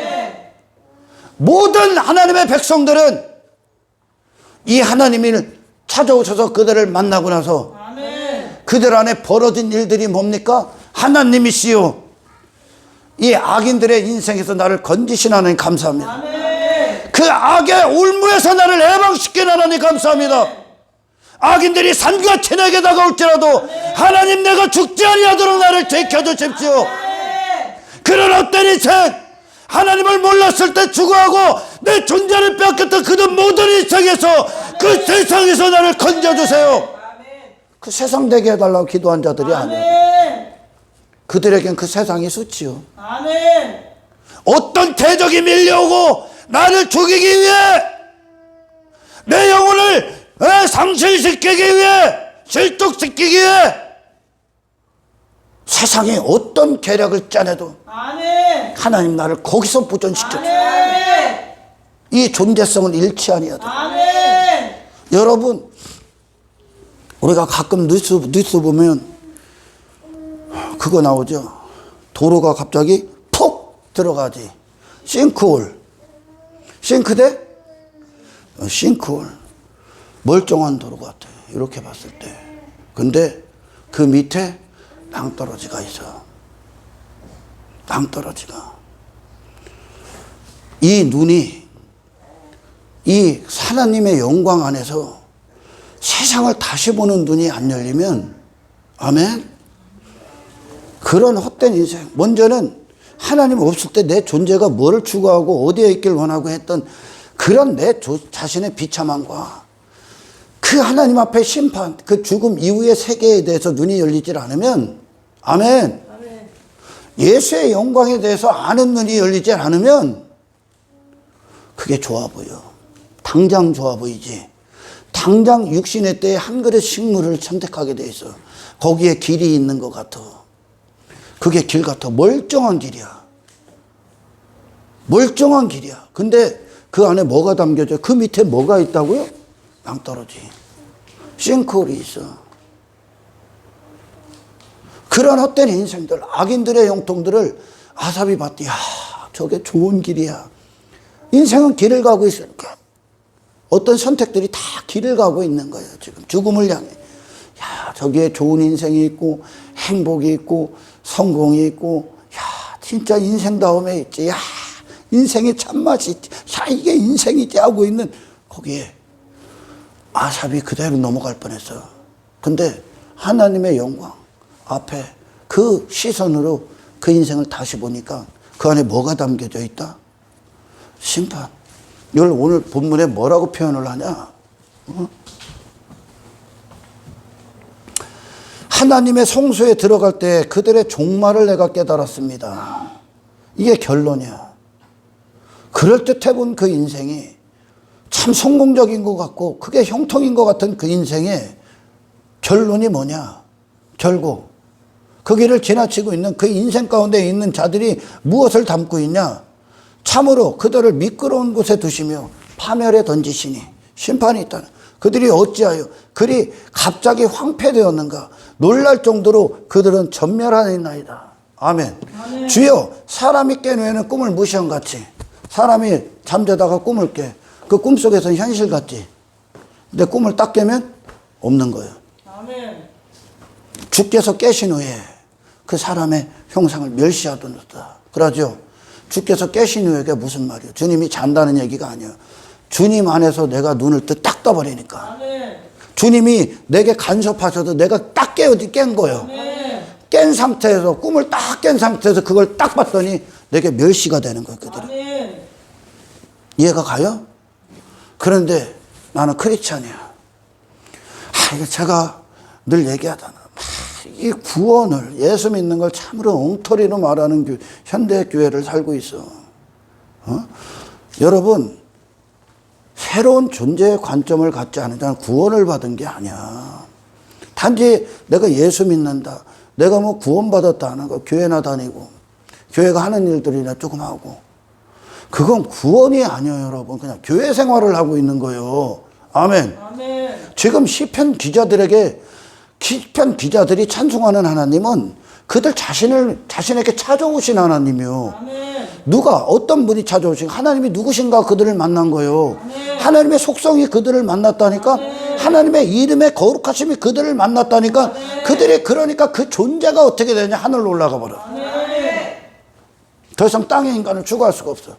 모든 하나님의 백성들은 이 하나님을 찾아오셔서 그들을 만나고 나서
아멘.
그들 안에 벌어진 일들이 뭡니까? 하나님이시요 이 악인들의 인생에서 나를 건지신 하나님 감사합니다.
아멘.
그 악의 올무에서 나를 해방시킨 하나님 감사합니다. 악인들이 산같이 내게 다가올지라도 하나님 내가 죽지 아니하도록 나를 지켜주십시오. 그런 어떤 인생 하나님을 몰랐을 때 죽어하고 내 존재를 뺏겼던 그들 모든 인생에서 그 세상에서 나를 건져주세요. 그 세상 되게 해달라고 기도한 자들이 아니에요.
아멘.
그들에겐 그 세상이 수치요.
아멘.
어떤 대적이 밀려오고 나를 죽이기 위해 내 영혼을 상실시키기 위해 실족시키기 위해 세상에 어떤 계략을 짜내도
아멘.
하나님 나를 거기서 보존시켜.
아멘.
이 존재성을 잃지 아니하다.
아멘.
여러분 우리가 가끔 뉴스 보면 그거 나오죠. 도로가 갑자기 푹 들어가지. 싱크홀. 싱크대? 싱크홀. 멀쩡한 도로 같아. 이렇게 봤을 때. 근데 그 밑에 낭떠러지가 있어. 낭떠러지가. 이 눈이 이 하나님의 영광 안에서 세상을 다시 보는 눈이 안 열리면 아멘? 그런 헛된 인생. 먼저는 하나님 없을 때 내 존재가 뭐를 추구하고 어디에 있길 원하고 했던 그런 내 자신의 비참함과 그 하나님 앞에 심판, 그 죽음 이후의 세계에 대해서 눈이 열리질 않으면 아멘.
아멘.
예수의 영광에 대해서 아는 눈이 열리지 않으면 그게 좋아 보여. 당장 좋아 보이지. 당장 육신의 때에 한 그릇 식물을 선택하게 돼 있어. 거기에 길이 있는 것 같아. 그게 길 같아. 멀쩡한 길이야. 멀쩡한 길이야. 근데 그 안에 뭐가 담겨져? 그 밑에 뭐가 있다고요? 낭떠러지. 싱크홀이 있어. 그런 헛된 인생들, 악인들의 영통들을 아삽이 봤대. 야, 저게 좋은 길이야. 인생은 길을 가고 있으니까. 어떤 선택들이 다 길을 가고 있는 거예요. 지금 죽음을 향해. 야, 저기에 좋은 인생이 있고 행복이 있고 성공이 있고 야, 진짜 인생다움에 있지. 야, 인생의 참맛이 있지. 야, 이게 인생이지 하고 있는 거기에 아삽이 그대로 넘어갈 뻔했어. 근데 하나님의 영광 앞에 그 시선으로 그 인생을 다시 보니까 그 안에 뭐가 담겨져 있다? 심판. 이걸 오늘 본문에 뭐라고 표현을 하냐? 하나님의 성소에 들어갈 때 그들의 종말을 내가 깨달았습니다. 이게 결론이야. 그럴듯해 본 그 인생이 참 성공적인 것 같고 그게 형통인 것 같은 그 인생의 결론이 뭐냐? 결국 그 길을 지나치고 있는 그 인생 가운데 있는 자들이 무엇을 담고 있냐? 참으로 그들을 미끄러운 곳에 두시며 파멸에 던지시니 심판이 있다는. 그들이 어찌하여 그리 갑자기 황폐되었는가? 놀랄 정도로 그들은 전멸하나이다. 아멘.
아멘.
주여, 사람이 깬 후에는 꿈을 무시한 같이 사람이 잠자다가 꿈을 깨. 그 꿈속에서는 현실 같지. 근데 꿈을 딱 깨면 없는 거예요.
아멘.
주께서 깨신 후에 그 사람의 형상을 멸시하도다. 그러죠. 주께서 깨신 후에 그게 무슨 말이에요? 주님이 잔다는 얘기가 아니에요. 주님 안에서 내가 눈을 딱 떠버리니까.
아멘.
주님이 내게 간섭하셔도 내가 딱 깬 거예요.
아멘.
깬 상태에서, 꿈을 딱 깬 상태에서 그걸 딱 봤더니 내게 멸시가 되는 거예요, 그들은.
아멘.
이해가 가요? 그런데 나는 크리스찬이야. 이거 제가 늘 얘기하잖아. 이 구원을, 예수 믿는 걸 참으로 엉터리로 말하는 현대 교회를 살고 있어. 여러분, 새로운 존재의 관점을 갖지 않은 자는 구원을 받은 게 아니야. 단지 내가 예수 믿는다. 내가 뭐 구원받았다 하는 거, 교회나 다니고, 교회가 하는 일들이나 조금 하고. 그건 구원이 아니에요, 여러분. 그냥 교회 생활을 하고 있는 거예요. 아멘.
아멘.
지금 시편 기자들이 찬송하는 하나님은 그들 자신에게 찾아오신 하나님이요.
아멘.
누가, 어떤 분이 찾아오신, 하나님이 누구신가 그들을 만난 거예요.
아멘.
하나님의 속성이 그들을 만났다니까.
아멘.
하나님의 이름의 거룩하심이 그들을 만났다니까.
아멘.
그들이 그러니까 그 존재가 어떻게 되냐, 하늘로 올라가 버려.
아멘.
더 이상 땅의 인간을 추구할 수가 없어.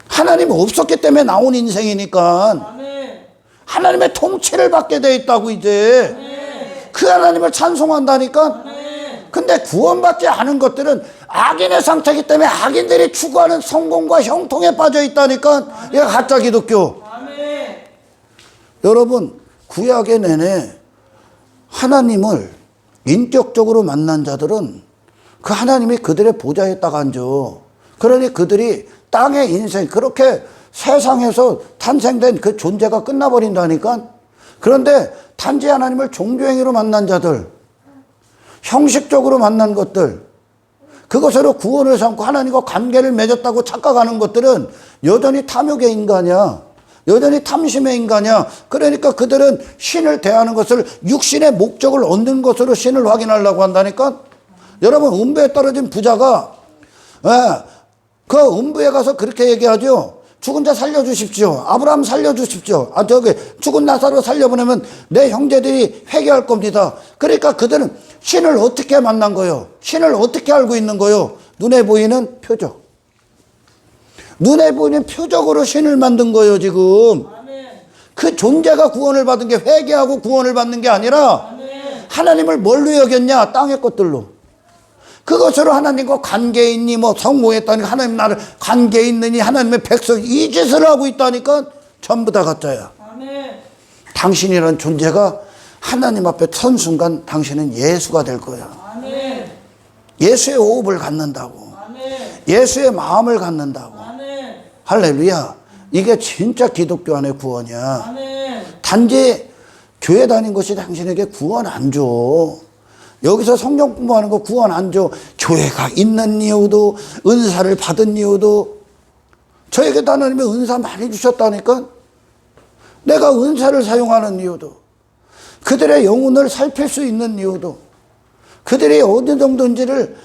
하나님이 없었기 때문에 나온 인생이니까
아멘.
하나님의 통치를 받게 돼 있다고 이제.
아멘.
그 하나님을 찬송한다니까.
아멘.
근데 구원받지 않은 것들은 악인의 상태이기 때문에 악인들이 추구하는 성공과 형통에 빠져 있다니까. 이게 가짜 기독교.
아멘.
여러분, 구약의 내내 하나님을 인격적으로 만난 자들은 그 하나님이 그들의 보좌에 딱 앉아. 그러니 그들이 땅의 인생, 그렇게 세상에서 탄생된 그 존재가 끝나버린다니까. 그런데 단지 하나님을 종교행위로 만난 자들, 형식적으로 만난 것들, 그것으로 구원을 삼고 하나님과 관계를 맺었다고 착각하는 것들은 여전히 탐욕의 인간이야. 여전히 탐심의 인간이야. 그러니까 그들은 신을 대하는 것을 육신의 목적을 얻는 것으로 신을 확인하려고 한다니까. 여러분, 음부에 떨어진 부자가 그 음부에 가서 그렇게 얘기하죠. 죽은 자 살려주십시오. 아브라함 살려주십시오. 죽은 나사로 살려보내면 내 형제들이 회개할 겁니다. 그러니까 그들은 신을 어떻게 만난 거예요? 신을 어떻게 알고 있는 거예요? 눈에 보이는 표적. 눈에 보이는 표적으로 신을 만든 거예요, 지금.
아멘.
그 존재가 구원을 받은 게 회개하고 구원을 받는 게 아니라
아멘.
하나님을 뭘로 여겼냐? 땅의 것들로. 그것으로 하나님과 관계 있니, 뭐 성공했다니까, 하나님 나를 관계 있느니, 하나님의 백성, 이 짓을 하고 있다니까. 전부 다 가짜야.
아멘.
당신이라는 존재가 하나님 앞에 선 순간 당신은 예수가 될 거야.
아멘.
예수의 호흡을 갖는다고.
아멘.
예수의 마음을 갖는다고.
아멘.
할렐루야. 이게 진짜 기독교 안의 구원이야.
아멘.
단지 교회 다닌 것이 당신에게 구원 안 줘. 여기서 성경 공부하는 거 구원 안 줘. 교회가 있는 이유도, 은사를 받은 이유도, 저에게 하나님이 은사 많이 주셨다니까. 내가 은사를 사용하는 이유도, 그들의 영혼을 살필 수 있는 이유도, 그들이 어느 정도인지를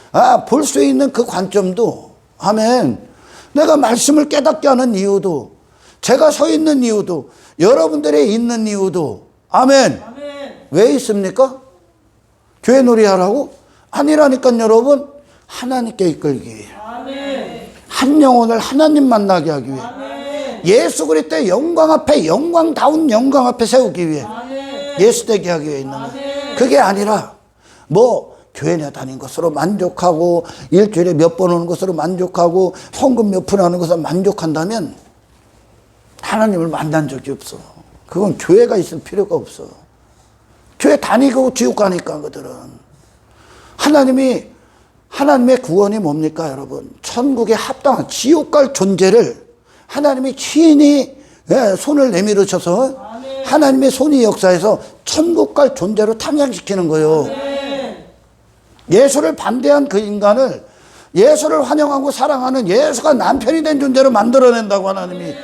볼 수 있는 그 관점도, 아멘. 내가 말씀을 깨닫게 하는 이유도, 제가 서 있는 이유도, 여러분들이 있는 이유도, 아멘.
아멘.
왜 있습니까? 교회 놀이하라고? 아니라니까. 여러분, 하나님께 이끌기 위해,
아멘.
한 영혼을 하나님 만나게 하기 위해,
아멘.
예수 그리스도의 영광 앞에, 영광다운 영광 앞에 세우기 위해,
아멘.
예수 되게 하기 위해 있는 거예요.
아멘.
그게 아니라 뭐 교회에 다닌 것으로 만족하고, 일주일에 몇 번 오는 것으로 만족하고, 헌금 몇 푼 하는 것으로 만족한다면 하나님을 만난 적이 없어. 그건 교회가 있을 필요가 없어. 교회 다니고 지옥 가니까. 그들은 하나님의 구원이 뭡니까, 여러분? 천국에 합당한, 지옥 갈 존재를 하나님이 친히 손을 내밀으셔서
아멘.
하나님의 손이 역사해서 천국 갈 존재로 탐양시키는 거예요.
아멘.
예수를 반대한 그 인간을 예수를 환영하고 사랑하는, 예수가 남편이 된 존재로 만들어낸다고 하나님이.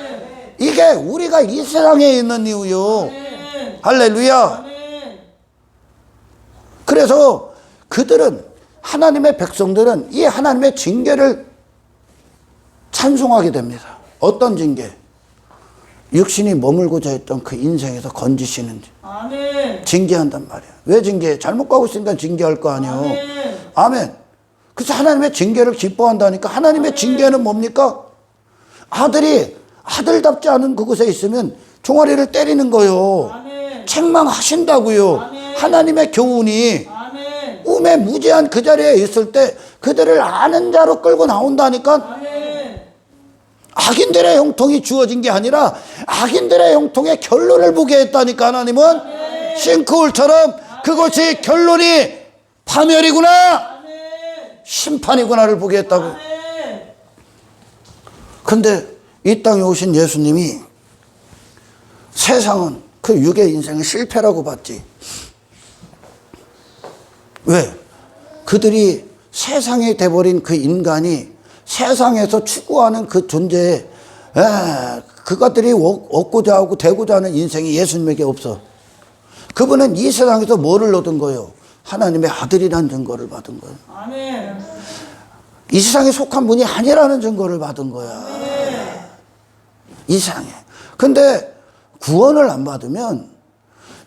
이게 우리가 이 세상에 있는 이유요.
아멘.
할렐루야.
아멘.
그래서 그들은, 하나님의 백성들은 이 하나님의 징계를 찬송하게 됩니다. 어떤 징계? 육신이 머물고자 했던 그 인생에서 건지시는
아멘.
징계한단 말이야. 왜 징계해? 잘못 가고 있으니까 징계할 거 아니에요.
아멘.
아멘. 그래서 하나님의 징계를 기뻐한다니까. 하나님의 징계는 뭡니까? 아들이 아들답지 않은 그곳에 있으면 종아리를 때리는 거요.
아멘.
책망하신다고요.
아멘.
하나님의 교훈이
아멘.
꿈에 무지한 그 자리에 있을 때 그들을 아는 자로 끌고 나온다니까.
아멘.
악인들의 형통이 주어진 게 아니라 악인들의 형통의 결론을 보게 했다니까. 하나님은 싱크홀처럼 그것이 결론이 파멸이구나,
아멘.
심판이구나를 보게 했다고.
아멘.
근데 이 땅에 오신 예수님이 세상은 그 육의 인생을 실패라고 봤지. 왜? 그들이 세상에 돼버린 그 인간이 세상에서 추구하는 그 존재에 그것들이 얻고자 하고 되고자 하는 인생이 예수님에게 없어. 그분은 이 세상에서 뭐를 얻은 거예요? 하나님의 아들이라는 증거를 받은 거예요.
아멘.
이 세상에 속한 분이 아니라는 증거를 받은 거야.
아멘.
이상해. 근데 구원을 안 받으면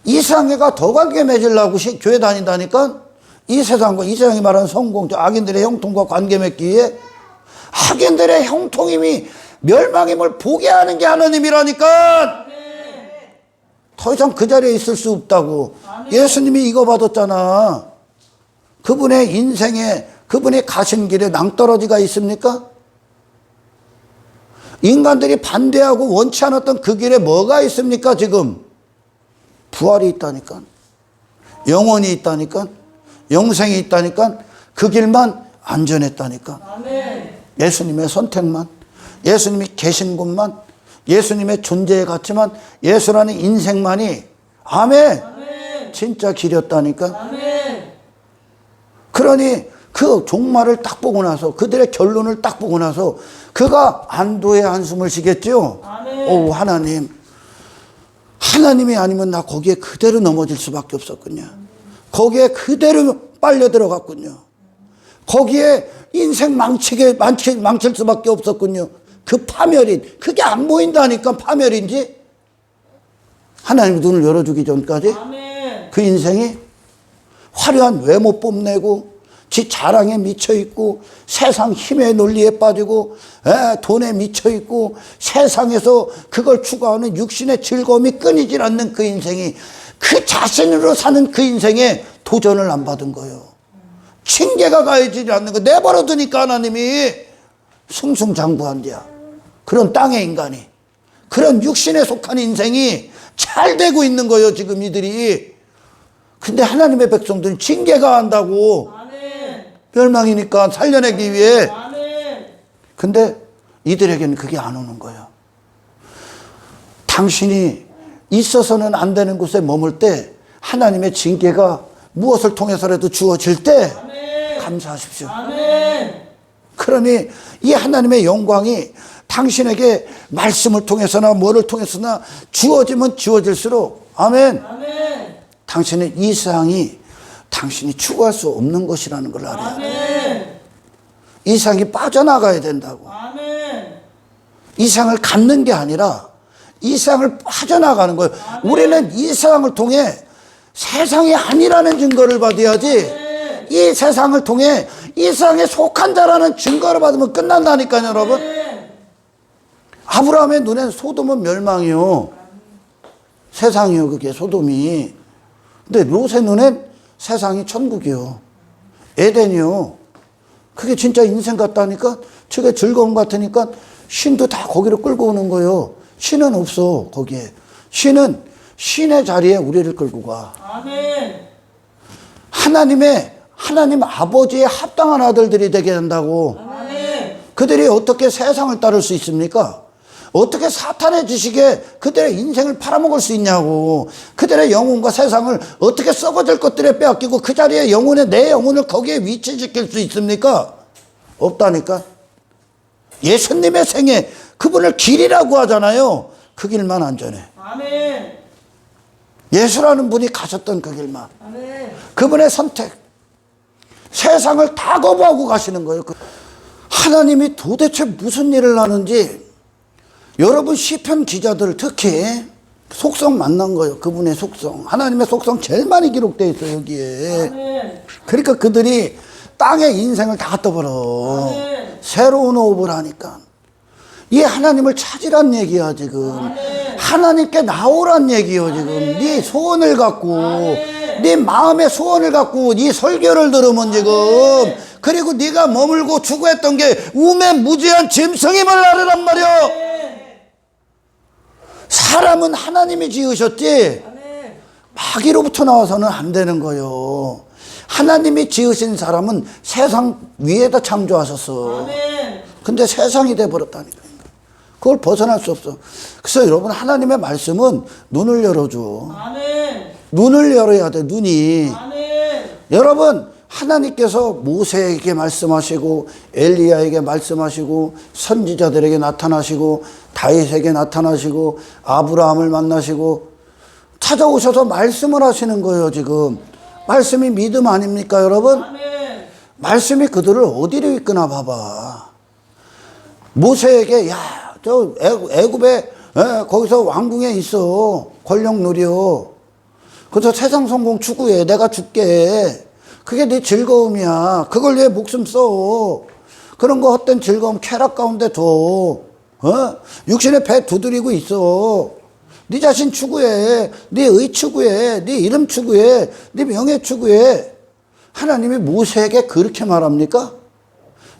이상해가 더 관계 맺으려고 교회 다닌다니까 이 세상과 이 세상이 말하는 성공, 악인들의 형통과 관계 맺기 위해 악인들의 형통임이 멸망임을 보게 하는 게 하나님이라니까. 더 이상 그 자리에 있을 수 없다고. 예수님이 이거 받았잖아. 그분의 인생에 그분이 가신 길에 낭떠러지가 있습니까? 인간들이 반대하고 원치 않았던 그 길에 뭐가 있습니까 지금? 부활이 있다니까. 영원이 있다니까. 영생이 있다니까. 그 길만 안전했다니까.
아멘.
예수님의 선택만, 예수님이 계신 곳만, 예수님의 존재에 갔지만 예수라는 인생만이 아멘.
아멘.
진짜 길이었다니까.
아멘.
그러니 그 종말을 딱 보고 나서 그들의 결론을 딱 보고 나서 그가 안도의 한숨을 쉬겠죠.
아멘.
오 하나님, 하나님이 아니면 나 거기에 그대로 넘어질 수밖에 없었군요. 거기에 그대로 빨려 들어갔군요. 거기에 인생 망칠 수밖에 없었군요. 그 파멸인, 그게 안 보인다니까 파멸인지. 하나님 눈을 열어주기 전까지
아멘.
그 인생이 화려한 외모 뽐내고 지 자랑에 미쳐있고 세상 힘의 논리에 빠지고 돈에 미쳐있고 세상에서 그걸 추구하는 육신의 즐거움이 끊이질 않는 그 인생이 그 자신으로 사는 그 인생에 도전을 안 받은 거예요. 징계가 가해지지 않는 거 내버려 두니까 하나님이 승승장구한 데야. 그런 땅의 인간이, 그런 육신에 속한 인생이 잘 되고 있는 거예요 지금 이들이. 근데 하나님의 백성들은 징계가 한다고.
아멘.
멸망이니까 살려내기 위해.
아멘.
근데 이들에게는 그게 안 오는 거예요. 당신이 있어서는 안 되는 곳에 머물 때 하나님의 징계가 무엇을 통해서라도 주어질 때
아멘.
감사하십시오.
아멘.
그러니 이 하나님의 영광이 당신에게 말씀을 통해서나 뭐를 통해서나 주어지면 주어질수록 아멘.
아멘.
당신은 이 세상이 당신이 추구할 수 없는 것이라는 걸 알아야 돼.
아멘.
이 세상이 빠져나가야 된다고.
아멘.
이 세상을 갖는 게 아니라 이 세상을 빠져나가는 거예요. 우리는 이 세상을 통해 세상이 아니라는 증거를 받아야지. 이 세상을 통해 이 세상에 속한 자라는 증거를 받으면 끝난다니까요, 여러분. 아브라함의 눈엔 소돔은 멸망이요. 세상이요, 그게 소돔이. 근데 롯의 눈엔 세상이 천국이요. 에덴이요. 그게 진짜 인생 같다니까? 저게 즐거움 같으니까 신도 다 거기로 끌고 오는 거예요. 신은 없어, 거기에. 신은 신의 자리에 우리를 끌고 가.
아멘.
하나님 아버지의 합당한 아들들이 되게 된다고.
아멘.
그들이 어떻게 세상을 따를 수 있습니까? 어떻게 사탄의 지식에 그들의 인생을 팔아먹을 수 있냐고. 그들의 영혼과 세상을 어떻게 썩어질 것들에 빼앗기고 그 자리에 내 영혼을 거기에 위치시킬 수 있습니까? 없다니까. 예수님의 생애, 그분을 길이라고 하잖아요. 그 길만 안전해.
아멘.
예수라는 분이 가셨던 그 길만.
아멘.
그분의 선택. 세상을 다 거부하고 가시는 거예요. 하나님이 도대체 무슨 일을 하는지 여러분 시편 기자들 특히 속성 만난 거예요. 그분의 속성. 하나님의 속성 제일 많이 기록되어 있어요, 여기에.
아멘.
그러니까 그들이 땅의 인생을 다 떠버려.
아멘.
새로운 호흡을 하니까. 이 하나님을 찾으란 얘기야, 지금.
아멘.
하나님께 나오란 얘기요, 지금.
아멘.
네 소원을 갖고,
아멘.
네 마음의 소원을 갖고, 네 설교를 들으면 지금. 그리고 네가 머물고 추구했던 게 우매무지한 짐승임을 알으란 말이야. 사람은 하나님이 지으셨지
아멘.
마귀로부터 나와서는 안 되는 거예요. 하나님이 지으신 사람은 세상 위에다 창조하셨어.
아멘.
근데 세상이 돼버렸다니까. 그걸 벗어날 수 없어. 그래서 여러분 하나님의 말씀은 눈을 열어줘.
아멘.
눈을 열어야 돼. 눈이.
아멘.
여러분, 하나님께서 모세에게 말씀하시고 엘리야에게 말씀하시고 선지자들에게 나타나시고 다윗에게 나타나시고 아브라함을 만나시고 찾아오셔서 말씀을 하시는 거예요. 지금 말씀이 믿음 아닙니까 여러분?
아멘.
말씀이 그들을 어디로 이끄나 봐봐. 모세에게 저 애굽에 거기서 왕궁에 있어. 권력 누려. 그래서 세상 성공 추구해. 내가 줄게. 그게 네 즐거움이야. 그걸 위해 목숨 써. 그런 거 헛된 즐거움 쾌락 가운데 둬. 육신의 배 두드리고 있어. 네 자신 추구해. 네 의 추구해. 네 이름 추구해. 네 명예 추구해. 하나님이 모세에게 그렇게 말합니까?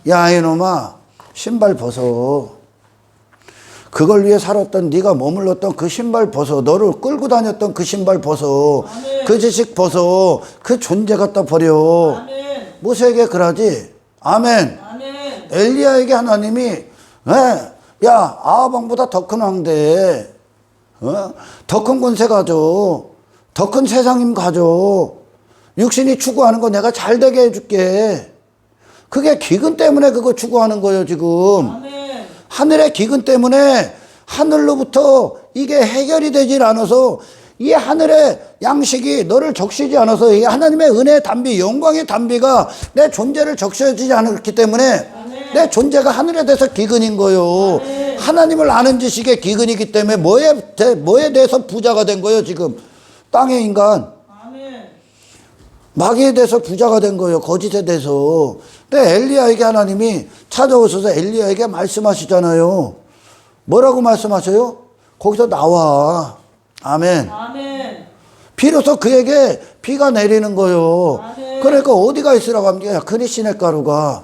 야 이놈아 신발 벗어. 그걸 위해 살았던 네가 머물렀던 그 신발 벗어. 너를 끌고 다녔던 그 신발 벗어.
아멘.
그 지식 벗어. 그 존재 갖다 버려.
아멘.
모세에게 그러지. 아멘.
아멘.
엘리야에게 하나님이 야 아합왕보다 더 큰 왕대. 더 큰 권세 가져. 더 큰 세상임 가져. 육신이 추구하는 거 내가 잘 되게 해줄게. 그게 기근 때문에 그거 추구하는 거예요 지금.
아멘.
하늘의 기근 때문에 하늘로부터 이게 해결이 되질 않아서 이 하늘의 양식이 너를 적시지 않아서 이 하나님의 은혜의 담비, 영광의 담비가 내 존재를 적셔지지 않았기 때문에 내 존재가 하늘에 대해서 기근인 거예요. 하나님을 아는 지식의 기근이기 때문에 뭐에 대해서 부자가 된 거예요 지금. 땅의 인간.
아멘.
마귀에 대해서 부자가 된 거예요. 거짓에 대해서. 근데 엘리야에게 하나님이 찾아오셔서 엘리야에게 말씀하시잖아요. 뭐라고 말씀하셔요? 거기서 나와. 아멘.
아멘.
비로소 그에게 비가 내리는 거예요.
아멘.
그러니까 어디가 있으라고 합니까? 그리시네가루가.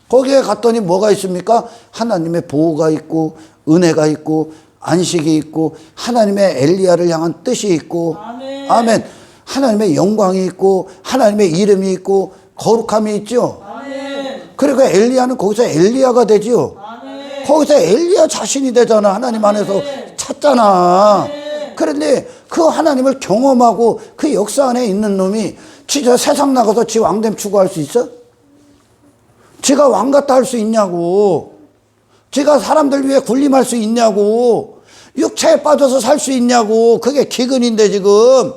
거기에 갔더니 뭐가 있습니까? 하나님의 보호가 있고 은혜가 있고 안식이 있고 하나님의 엘리야를 향한 뜻이 있고
아멘.
아멘. 하나님의 영광이 있고 하나님의 이름이 있고 거룩함이 있죠.
아멘.
그러니까 엘리야는 거기서 엘리야가 되지요.
아멘.
거기서 엘리야 자신이 되잖아. 하나님 안에서 찾잖아. 그런데 그 하나님을 경험하고 그 역사 안에 있는 놈이 진짜 세상 나가서 지 왕됨 추구할 수 있어? 지가 왕 같다 할 수 있냐고. 지가 사람들 위해 군림할 수 있냐고. 육체에 빠져서 살 수 있냐고. 그게 기근인데 지금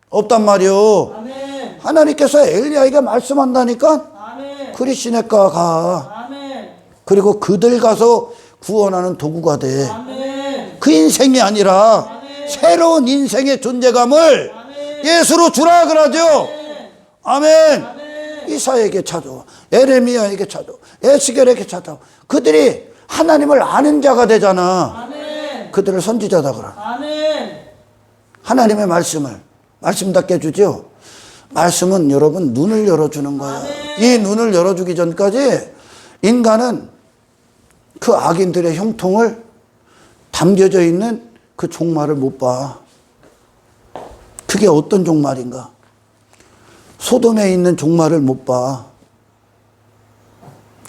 없단 말이요.
아멘.
하나님께서 엘리야에게 말씀한다니까.
아멘.
그리시네가 가.
아멘.
그리고 그들 가서 구원하는 도구가 돼.
아멘.
그 인생이 아니라 새로운 인생의 존재감을 예수로 주라 그러죠. 아멘. 이사야에게 찾아와. 에레미야에게 찾아와. 에스겔에게 찾아와. 그들이 하나님을 아는 자가 되잖아.
아멘.
그들을 선지자다 그러.
아멘.
하나님의 말씀답게 주죠. 말씀은 여러분 눈을 열어주는 거예요. 이 눈을 열어주기 전까지 인간은 그 악인들의 형통을 담겨져 있는 그 종말을 못 봐. 그게 어떤 종말인가? 소돔에 있는 종말을 못 봐.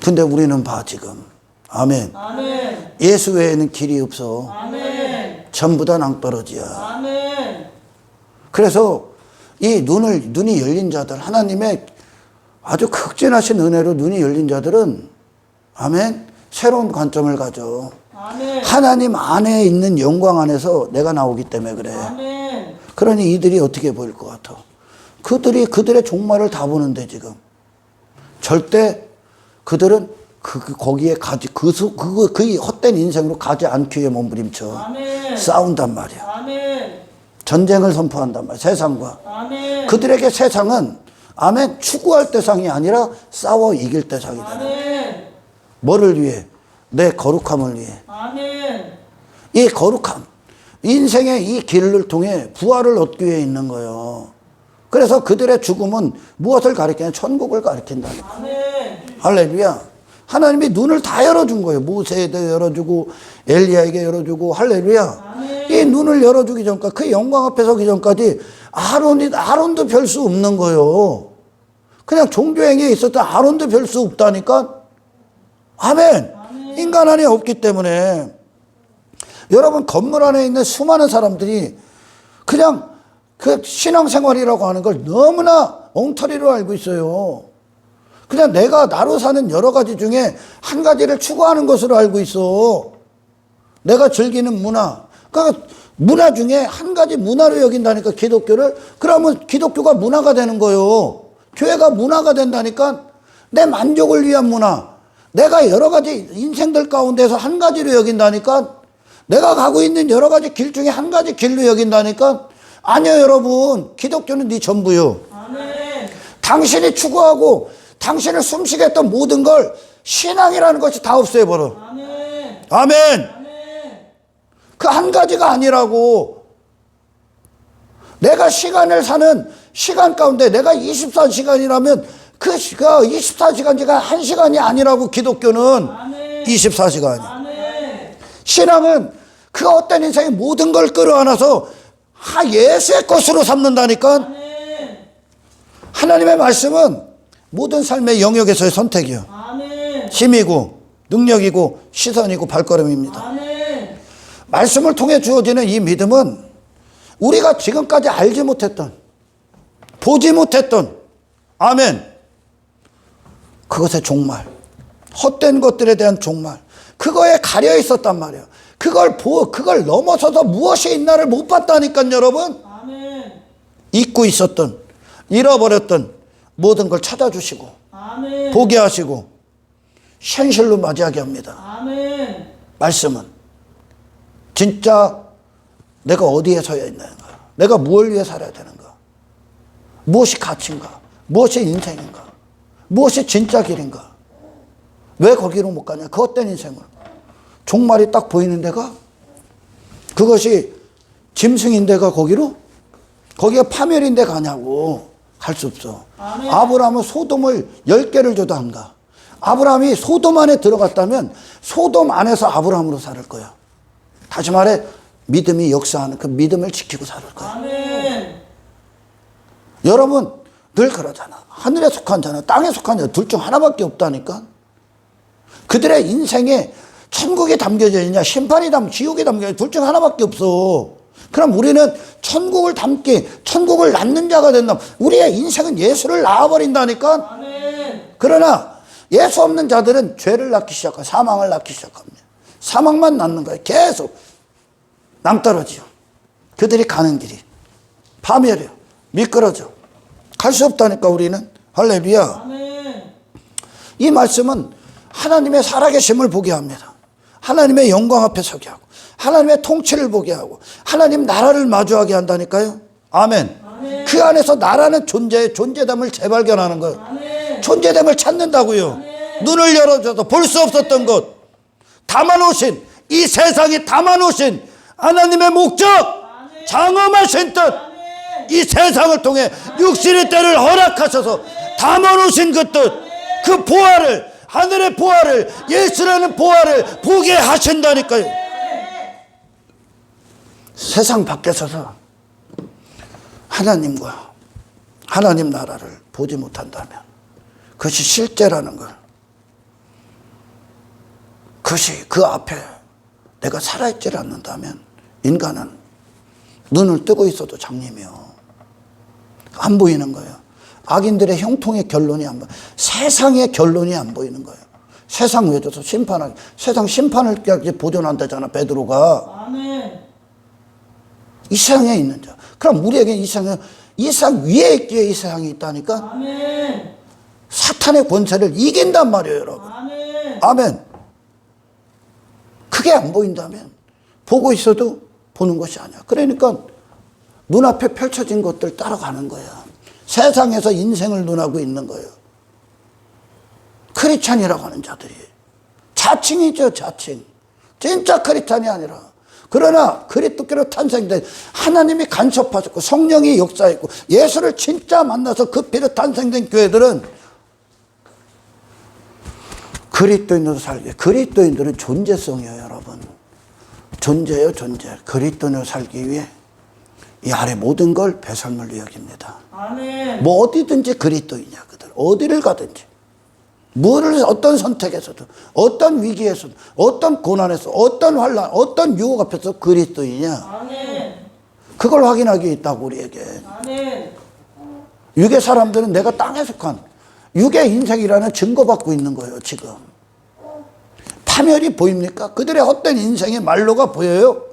근데 우리는 봐 지금. 아멘.
아멘.
예수 외에는 길이 없어.
아멘.
전부 다 낭떠러지야.
아멘.
그래서 이 눈이 열린 자들, 하나님의 아주 극진하신 은혜로 눈이 열린 자들은 아멘. 새로운 관점을 가져.
아멘.
하나님 안에 있는 영광 안에서 내가 나오기 때문에 그래.
아멘.
그러니 이들이 어떻게 보일 것 같아? 그들의 종말을 다 보는데 지금. 절대 그들은 거기에 가지, 그 헛된 인생으로 가지 않기 위해 몸부림쳐.
아멘.
싸운단 말이야.
아멘.
전쟁을 선포한단 말이야. 세상과.
아멘.
그들에게 세상은 아멘 추구할 대상이 아니라 싸워 이길 대상이다.
아멘.
뭐를 위해? 내 거룩함을 위해.
아멘.
이 거룩함, 인생의 이 길을 통해 부활을 얻기 위해 있는 거예요. 그래서 그들의 죽음은 무엇을 가리키냐? 천국을 가리킨다.
아멘.
할렐루야. 하나님이 눈을 다 열어준 거예요. 모세에게 열어주고 엘리야에게 열어주고 할렐루야.
아멘.
이 눈을 열어주기 전까지 그 영광 앞에 서기 전까지 아론도 별 수 없는 거예요. 그냥 종교행위에 있었던 아론도 별 수 없다니까. 아멘.
아멘.
인간 안에 없기 때문에 여러분 건물 안에 있는 수많은 사람들이 그냥 그 신앙생활이라고 하는 걸 너무나 엉터리로 알고 있어요. 그냥 내가 나로 사는 여러 가지 중에 한 가지를 추구하는 것으로 알고 있어. 내가 즐기는 문화. 그러니까 문화 중에 한 가지 문화로 여긴다니까, 기독교를. 그러면 기독교가 문화가 되는 거예요. 교회가 문화가 된다니까, 내 만족을 위한 문화. 내가 여러 가지 인생들 가운데서 한 가지로 여긴다니까, 내가 가고 있는 여러 가지 길 중에 한 가지 길로 여긴다니까. 아니요, 여러분. 기독교는 네 전부요.
아멘.
당신이 추구하고 당신을 숨쉬게 했던 모든 걸 신앙이라는 것이 다 없애버려.
아멘.
아멘.
아멘.
그 한 가지가 아니라고. 내가 시간을 사는 시간 가운데 내가 24시간이라면 그 24시간지가 1시간이 아니라고. 기독교는
아멘.
24시간이야.
아멘.
신앙은 그 어떤 인생의 모든 걸 끌어안아서 예수의 것으로 삼는다니까.
아멘.
하나님의 말씀은 모든 삶의 영역에서의 선택이요.
아멘.
힘이고 능력이고 시선이고 발걸음입니다.
아멘.
말씀을 통해 주어지는 이 믿음은 우리가 지금까지 알지 못했던, 보지 못했던, 아멘, 그것의 종말, 헛된 것들에 대한 종말, 그거에 가려 있었단 말이에요. 그걸 넘어서서 무엇이 있나를 못 봤다니까, 여러분.
아멘.
잊고 있었던, 잃어버렸던 모든 걸 찾아주시고
아멘.
보게 하시고 현실로 맞이하게 합니다.
아멘.
말씀은 진짜 내가 어디에 서야 있는가, 내가 무엇을 위해 살아야 되는가, 무엇이 가치인가, 무엇이 인생인가, 무엇이 진짜 길인가, 왜 거기로 못 가냐, 그 헛된 인생을. 종말이 딱 보이는 데가, 그것이 짐승인데가 거기가 파멸인데 가냐고. 갈 수 없어.
아멘.
아브라함은 소돔을 10개를 줘도 안 가. 아브라함이 소돔 안에 들어갔다면 소돔 안에서 아브라함으로 살 거야. 다시 말해, 믿음이 역사하는 그 믿음을 지키고 살 거야.
아멘.
여러분 늘 그러잖아. 하늘에 속한 자나 땅에 속한 자 둘 중 하나밖에 없다니까. 그들의 인생에 천국이 담겨져 있냐, 지옥이 담겨져 있냐, 둘 중 하나밖에 없어. 그럼 우리는 천국을 낳는 자가 된다. 우리의 인생은 예수를 낳아버린다니까.
아멘.
그러나 예수 없는 자들은 죄를 낳기 시작하고 사망을 낳기 시작합니다. 사망만 낳는 거예요. 계속 낭떠러지요. 그들이 가는 길이 파멸이요, 미끄러져. 갈 수 없다니까. 우리는. 할렐루야.
아멘.
이 말씀은 하나님의 살아계심을 보게 합니다. 하나님의 영광 앞에 서게 하고 하나님의 통치를 보게 하고 하나님 나라를 마주하게 한다니까요. 아멘.
아멘.
그 안에서 나라는 존재됨을 재발견하는 거예요.
아멘.
존재됨을 찾는다고요.
아멘.
눈을 열어줘서 볼 수 없었던 것, 담아놓으신, 이 세상에 담아놓으신 하나님의 목적,
아멘.
장엄하신 뜻,
아멘.
이 세상을 통해 육신의 때를 허락하셔서 담아놓으신 그 뜻, 그 보화를, 하늘의 보화를, 예수라는 보화를 보게 하신다니까요. 세상 밖에 서서 하나님과 하나님 나라를 보지 못한다면, 그것이 실제라는 걸, 그것이 그 앞에 내가 살아있지 않는다면 인간은 눈을 뜨고 있어도 장님이요, 안 보이는 거예요. 악인들의 형통의 결론이 안 보여. 세상의 결론이 안 보이는 거예요. 세상 왜 줘서 심판하기, 세상 심판을 보존한다잖아 베드로가.
아멘.
이 세상에 있는 자. 그럼 우리에게 이 세상 위에 있기에 이 세상이 있다니까.
아멘.
사탄의 권세를 이긴단 말이에요, 여러분.
아멘.
아멘. 그게 안 보인다면 보고 있어도 보는 것이 아니야. 그러니까 눈앞에 펼쳐진 것들 따라가는 거야. 세상에서 인생을 논하고 있는 거예요. 크리스찬이라고 하는 자들이 자칭이죠, 자칭. 진짜 크리스찬이 아니라. 그러나 그리스도께로 탄생된, 하나님이 간섭하셨고 성령이 역사했고 예수를 진짜 만나서 그 피로 탄생된 교회들은 그리스도인으로 살기. 그리스도인들은 존재성이에요, 여러분. 존재요, 존재. 그리스도인으로 살기 위해 이 아래 모든 걸 배설물로 여깁니다.
아멘.
뭐 어디든지 그리스도인이야, 그들. 어디를 가든지. 어떤 선택에서도, 어떤 위기에서도, 어떤 고난에서, 어떤 환난, 어떤 유혹 앞에서 그리스도인이야.
아멘.
그걸 확인하기 있다고 우리에게.
아멘.
육의 사람들은 내가 땅에 속한 육의 인생이라는 증거받고 있는 거예요. 지금 파멸이 보입니까? 그들의 헛된 인생의 말로가 보여요?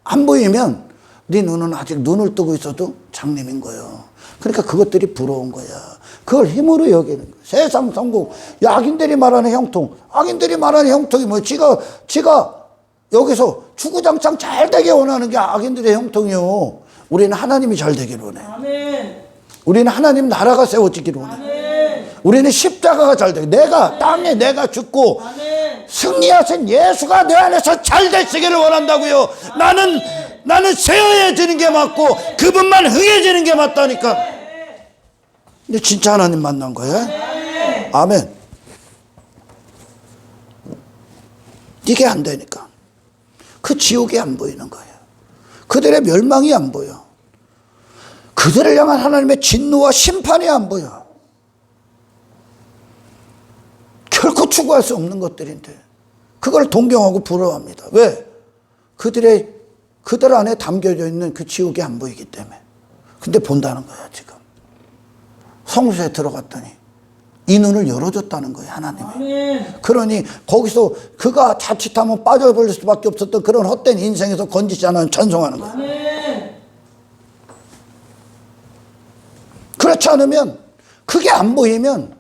안 보이면 네 눈은 아직 눈을 뜨고 있어도 장님인 거예요. 그러니까 그것들이 부러운 거야. 그걸 힘으로 여기는 거야. 세상 성공, 악인들이 말하는 형통, 악인들이 말하는 형통이 뭐 지가 여기서 주구장창 잘 되게 원하는 게 악인들의 형통이요. 우리는 하나님이 잘 되기를 원해.
아멘.
우리는 하나님 나라가 세워지기를 원해.
아멘.
우리는 십자가가 잘 되게, 내가 땅에 내가 죽고
아멘.
승리하신 예수가 내 안에서 잘 되시기를 원한다고요. 나는 세워지는 게 맞고 그분만 흥해지는 게 맞다니까. 근데 진짜 하나님 만난 거야. 아멘. 이게 안 되니까 그 지옥이 안 보이는 거예요. 그들의 멸망이 안 보여. 그들을 향한 하나님의 진노와 심판이 안 보여. 결코 추구할 수 없는 것들인데 그걸 동경하고 부러워합니다. 왜? 그들 안에 담겨져 있는 그 지옥이 안 보이기 때문에. 근데 본다는 거야 지금. 성소에 들어갔더니 이 눈을 열어줬다는 거예요 하나님이.
아멘.
그러니 거기서 그가 자칫하면 빠져버릴 수밖에 없었던 그런 헛된 인생에서 건지지 않아 찬송하는 거예요.
아멘.
그렇지 않으면 그게 안 보이면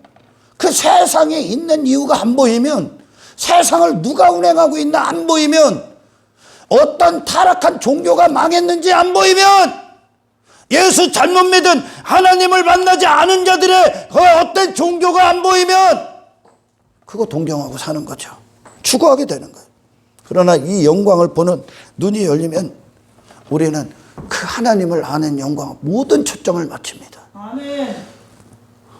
그 세상에 있는 이유가 안 보이면 세상을 누가 운행하고 있나 안 보이면 어떤 타락한 종교가 망했는지 안 보이면 예수 잘못 믿은 하나님을 만나지 않은 자들의 그 어떤 종교가 안 보이면 그거 동경하고 사는 거죠. 추구하게 되는 거예요. 그러나 이 영광을 보는 눈이 열리면 우리는 그 하나님을 아는 영광 모든 초점을 맞춥니다.
아멘.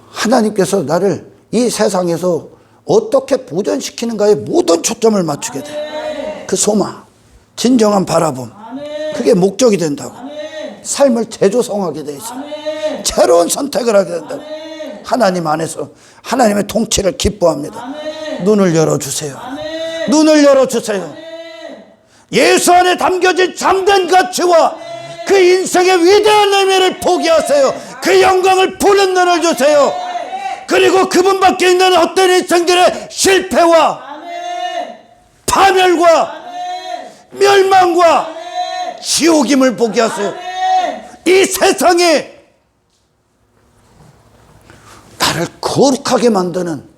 하나님께서 나를 이 세상에서 어떻게 보존시키는가에 모든 초점을 맞추게 돼. 그 소망, 진정한 바라봄, 그게 목적이 된다고. 삶을 재조성하게 돼 있어. 새로운 선택을 하게 된다고. 하나님 안에서 하나님의 통치를 기뻐합니다. 눈을 열어주세요. 눈을 열어주세요. 예수 안에 담겨진 참된 가치와 그 인생의 위대한 의미를 포기하세요. 그 영광을 보는 눈을 주세요. 그리고 그분밖에 있는 헛된 인생들의 실패와 파멸과 멸망과 지옥임을 보게 하세요. 이 세상에 나를 거룩하게 만드는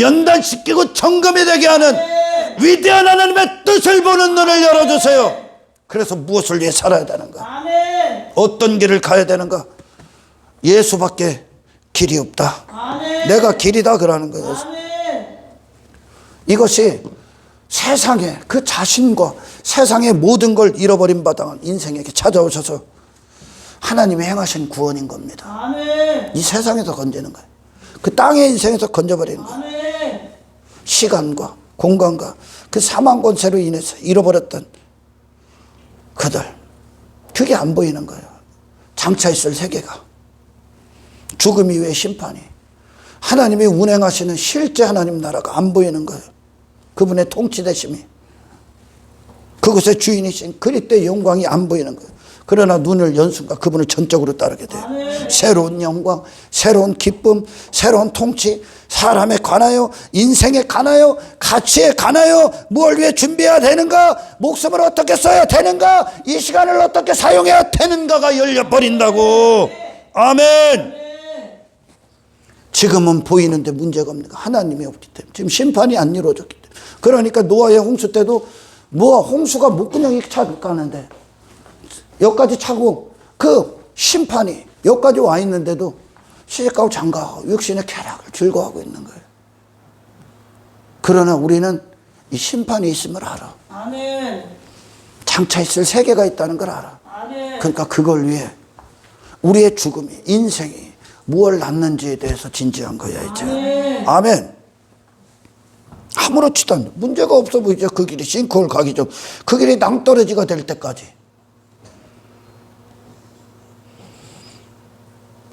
연단시키고 점검이 되게 하는 위대한 하나님의 뜻을 보는 눈을 열어주세요. 그래서 무엇을 위해 살아야 되는가? 어떤 길을 가야 되는가? 예수밖에 길이 없다. 내가 길이다 그러는 거예요. 이것이 세상에 그 자신과 세상의 모든 걸 잃어버린 바당한 인생에게 찾아오셔서 하나님이 행하신 구원인 겁니다. 이 세상에서 건지는 거예요. 그 땅의 인생에서 건져버리는 거예요. 시간과 공간과 그 사망 권세로 인해서 잃어버렸던 그들, 그게 안 보이는 거예요. 장차 있을 세계가, 죽음 이후의 심판이, 하나님이 운행하시는 실제 하나님 나라가 안 보이는 거예요. 그분의 통치되심이, 그곳의 주인이신 그리스도의 영광이 안 보이는 거예요. 그러나 눈을 연 순간 그분을 전적으로 따르게 돼요. 새로운 영광, 새로운 기쁨, 새로운 통치, 사람에 관하여, 인생에 관하여, 가치에 관하여 무엇을 위해 준비해야 되는가, 목숨을 어떻게 써야 되는가, 이 시간을 어떻게 사용해야 되는가가 열려버린다고. 아멘. 지금은 보이는데 문제가 없는가? 하나님이 없기 때문에. 지금 심판이 안 이루어졌기 때문에. 그러니까 노아의 홍수 때도 홍수가 목구멍이 차고 가는데 여기까지 차고 그 심판이 여기까지 와 있는데도 시집가고 장가하고 육신의 쾌락을 즐거워하고 있는 거예요. 그러나 우리는 이 심판이 있음을 알아. 장차 있을 세계가 있다는 걸 알아. 그러니까 그걸 위해 우리의 죽음이, 인생이 무엇을 낳는지에 대해서 진지한 거야 이제. 아멘. 아무렇지도 않아. 문제가 없어 보이죠. 그 길이 싱크홀 가기 전, 그 길이 낭떠러지가 될 때까지.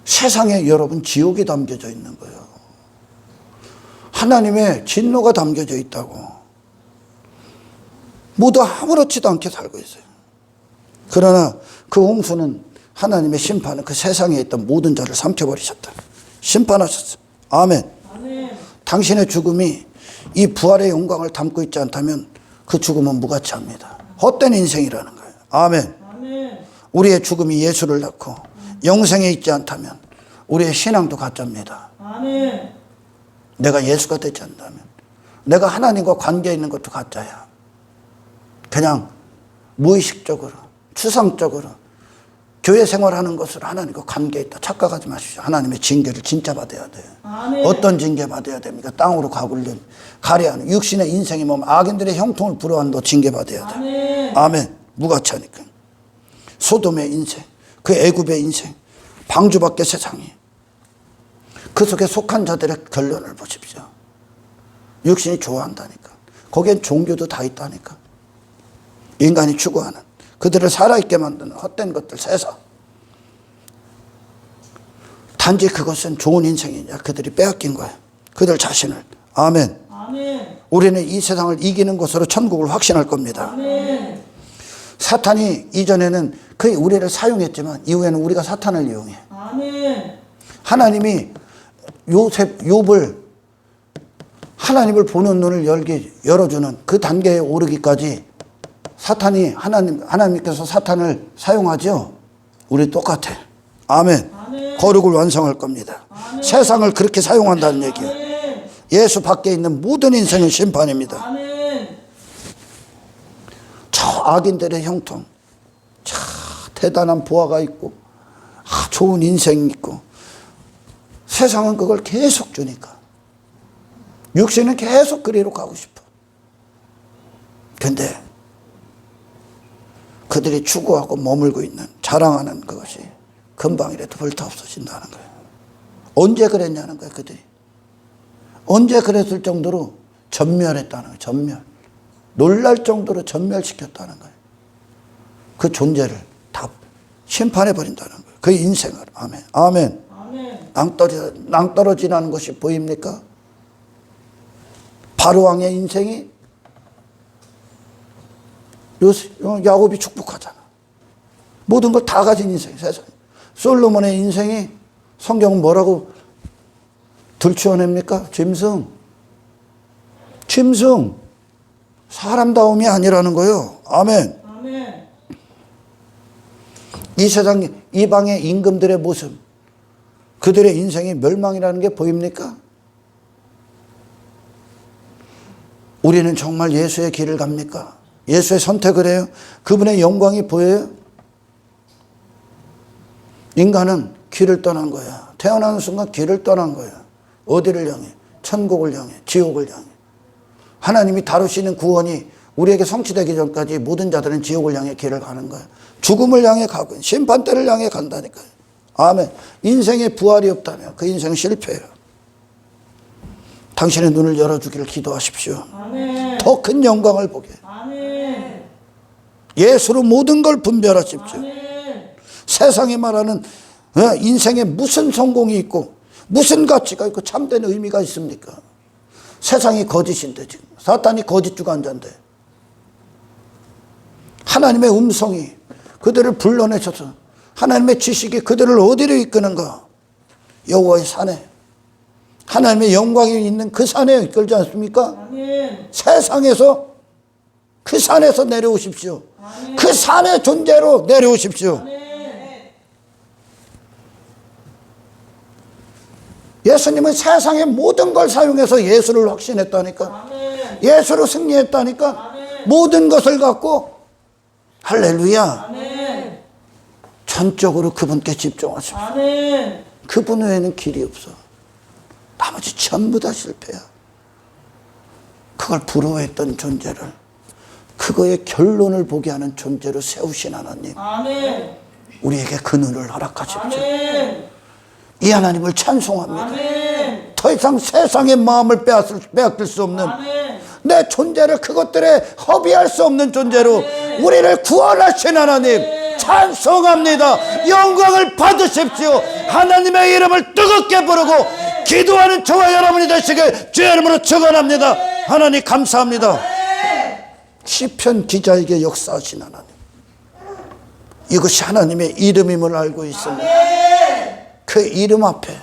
세상에 여러분 지옥이 담겨져 있는 거예요. 하나님의 진노가 담겨져 있다고. 모두 아무렇지도 않게 살고 있어요. 그러나 그 홍수는 하나님의 심판은 그 세상에 있던 모든 자를 삼켜버리셨다. 심판하셨어. 아멘.
아멘.
당신의 죽음이 이 부활의 영광을 담고 있지 않다면 그 죽음은 무가치합니다. 헛된 인생이라는 거예요. 아멘.
아멘.
우리의 죽음이 예수를 낳고 영생에 있지 않다면 우리의 신앙도 가짜입니다.
아멘.
내가 예수가 되지 않다면 내가 하나님과 관계 있는 것도 가짜야. 그냥 무의식적으로 추상적으로 교회 생활하는 것으로 하나님과 관계 있다 착각하지 마십시오. 하나님의 징계를 진짜 받아야 돼요.
아멘.
어떤 징계 받아야 됩니까? 땅으로 가려하는 육신의 인생이 몸 악인들의 형통을 불허하는 거 징계 받아야 돼.
아멘.
아멘. 무가치하니까. 소돔의 인생, 그 애굽의 인생, 방주밖에 세상이 그 속에 속한 자들의 결론을 보십시오. 육신이 좋아한다니까. 거기엔 종교도 다 있다니까. 인간이 추구하는 그들을 살아있게 만드는 헛된 것들 세상. 단지 그것은 좋은 인생이냐 그들이 빼앗긴 거야. 그들 자신을. 아멘.
아멘.
우리는 이 세상을 이기는 것으로 천국을 확신할 겁니다.
아멘.
사탄이 이전에는 그 우리를 사용했지만 이후에는 우리가 사탄을 이용해.
아멘.
하나님이 욥을 하나님을 보는 눈을 열어주는 그 단계에 오르기까지 사탄이 하나님께서 사탄을 사용하죠. 우리 똑같아. 아멘.
아멘.
거룩을 완성할 겁니다.
아멘.
세상을 그렇게 사용한다는 얘기예요.
아멘.
예수 밖에 있는 모든 인생은 심판입니다.
아멘.
저 악인들의 형통, 자 대단한 보화가 있고 좋은 인생이 있고 세상은 그걸 계속 주니까 육신은 계속 그리로 가고 싶어. 근데 그들이 추구하고 머물고 있는 자랑하는 그것이 금방이라도 불타 없어진다는 거예요. 언제 그랬냐는 거예요. 그들이 언제 그랬을 정도로 전멸했다는 거예요. 전멸. 놀랄 정도로 전멸시켰다는 거예요. 그 존재를 다 심판해버린다는 거예요. 그 인생을. 아멘. 아멘.
아멘.
낭떠러지라는 것이 보입니까? 바로왕의 인생이 야곱이 축복하잖아. 모든 걸 다 가진 인생, 세상. 솔로몬의 인생이 성경은 뭐라고 들추어냅니까? 짐승. 사람다움이 아니라는 거예요. 아멘.
아멘.
이 세상 이방의 임금들의 모습, 그들의 인생이 멸망이라는 게 보입니까? 우리는 정말 예수의 길을 갑니까? 예수의 선택을 해요? 그분의 영광이 보여요? 인간은 길을 떠난 거야. 태어나는 순간 길을 떠난 거야. 어디를 향해? 천국을 향해, 지옥을 향해. 하나님이 다루시는 구원이 우리에게 성취되기 전까지 모든 자들은 지옥을 향해 길을 가는 거야. 죽음을 향해 가고 심판대를 향해 간다니까요. 아멘. 인생에 부활이 없다면 그 인생은 실패예요. 당신의 눈을 열어주기를 기도하십시오.
아멘.
더 큰 영광을 보게.
아멘.
예수로 모든 걸 분별하십시오.
아멘.
세상이 말하는 인생에 무슨 성공이 있고 무슨 가치가 있고 참된 의미가 있습니까? 세상이 거짓인데 지금 사탄이 거짓 주관자인데 하나님의 음성이 그들을 불러내셔서 하나님의 지식이 그들을 어디로 이끄는가? 여호와의 산에 하나님의 영광이 있는 그 산에 이끌지 않습니까?
아멘.
세상에서 그 산에서 내려오십시오.
아멘.
그 산의 존재로 내려오십시오.
아멘.
예수님은 세상의 모든 걸 사용해서 예수를 확신했다니까.
아멘.
예수로 승리했다니까.
아멘.
모든 것을 갖고 할렐루야.
아멘.
전적으로 그분께 집중하십시오.
아멘.
그분 외에는 길이 없어. 나머지 전부 다 실패야. 그걸 부러워했던 존재를 그거의 결론을 보게 하는 존재로 세우신 하나님,
아멘.
우리에게 그 눈을 허락하십시오.
아멘.
이 하나님을 찬송합니다.
아멘.
더 이상 세상의 마음을 빼앗길 수 없는
아멘.
내 존재를 그것들에 허비할 수 없는 존재로 우리를 구원하신 하나님 찬송합니다. 영광을 받으십시오. 하나님의 이름을 뜨겁게 부르고 기도하는 저와 여러분이 되시길 주의 이름으로 축원합니다. 하나님 감사합니다. 시편 기자에게 역사하신 하나님, 이것이 하나님의 이름임을 알고 있습니다.
아멘.
그 이름 앞에,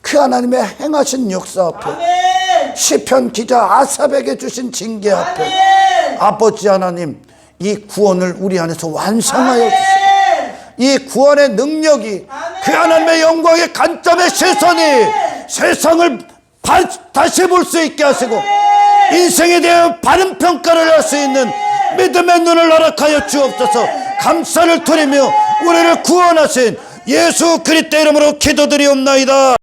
그 하나님의 행하신 역사 앞에,
아멘.
시편 기자 아삽에게 주신 징계 앞에,
아멘.
아버지 하나님, 이 구원을 우리 안에서 완성하여 주시고,
아멘.
이 구원의 능력이 그 하나님의 영광의 관점의 시선이 세상을 다시 볼 수 있게 하시고, 인생에 대한 바른 평가를 할 수 있는 믿음의 눈을 허락하여 주옵소서. 감사를 드리며 우리를 구원하신 예수 그리스도 이름으로 기도드리옵나이다.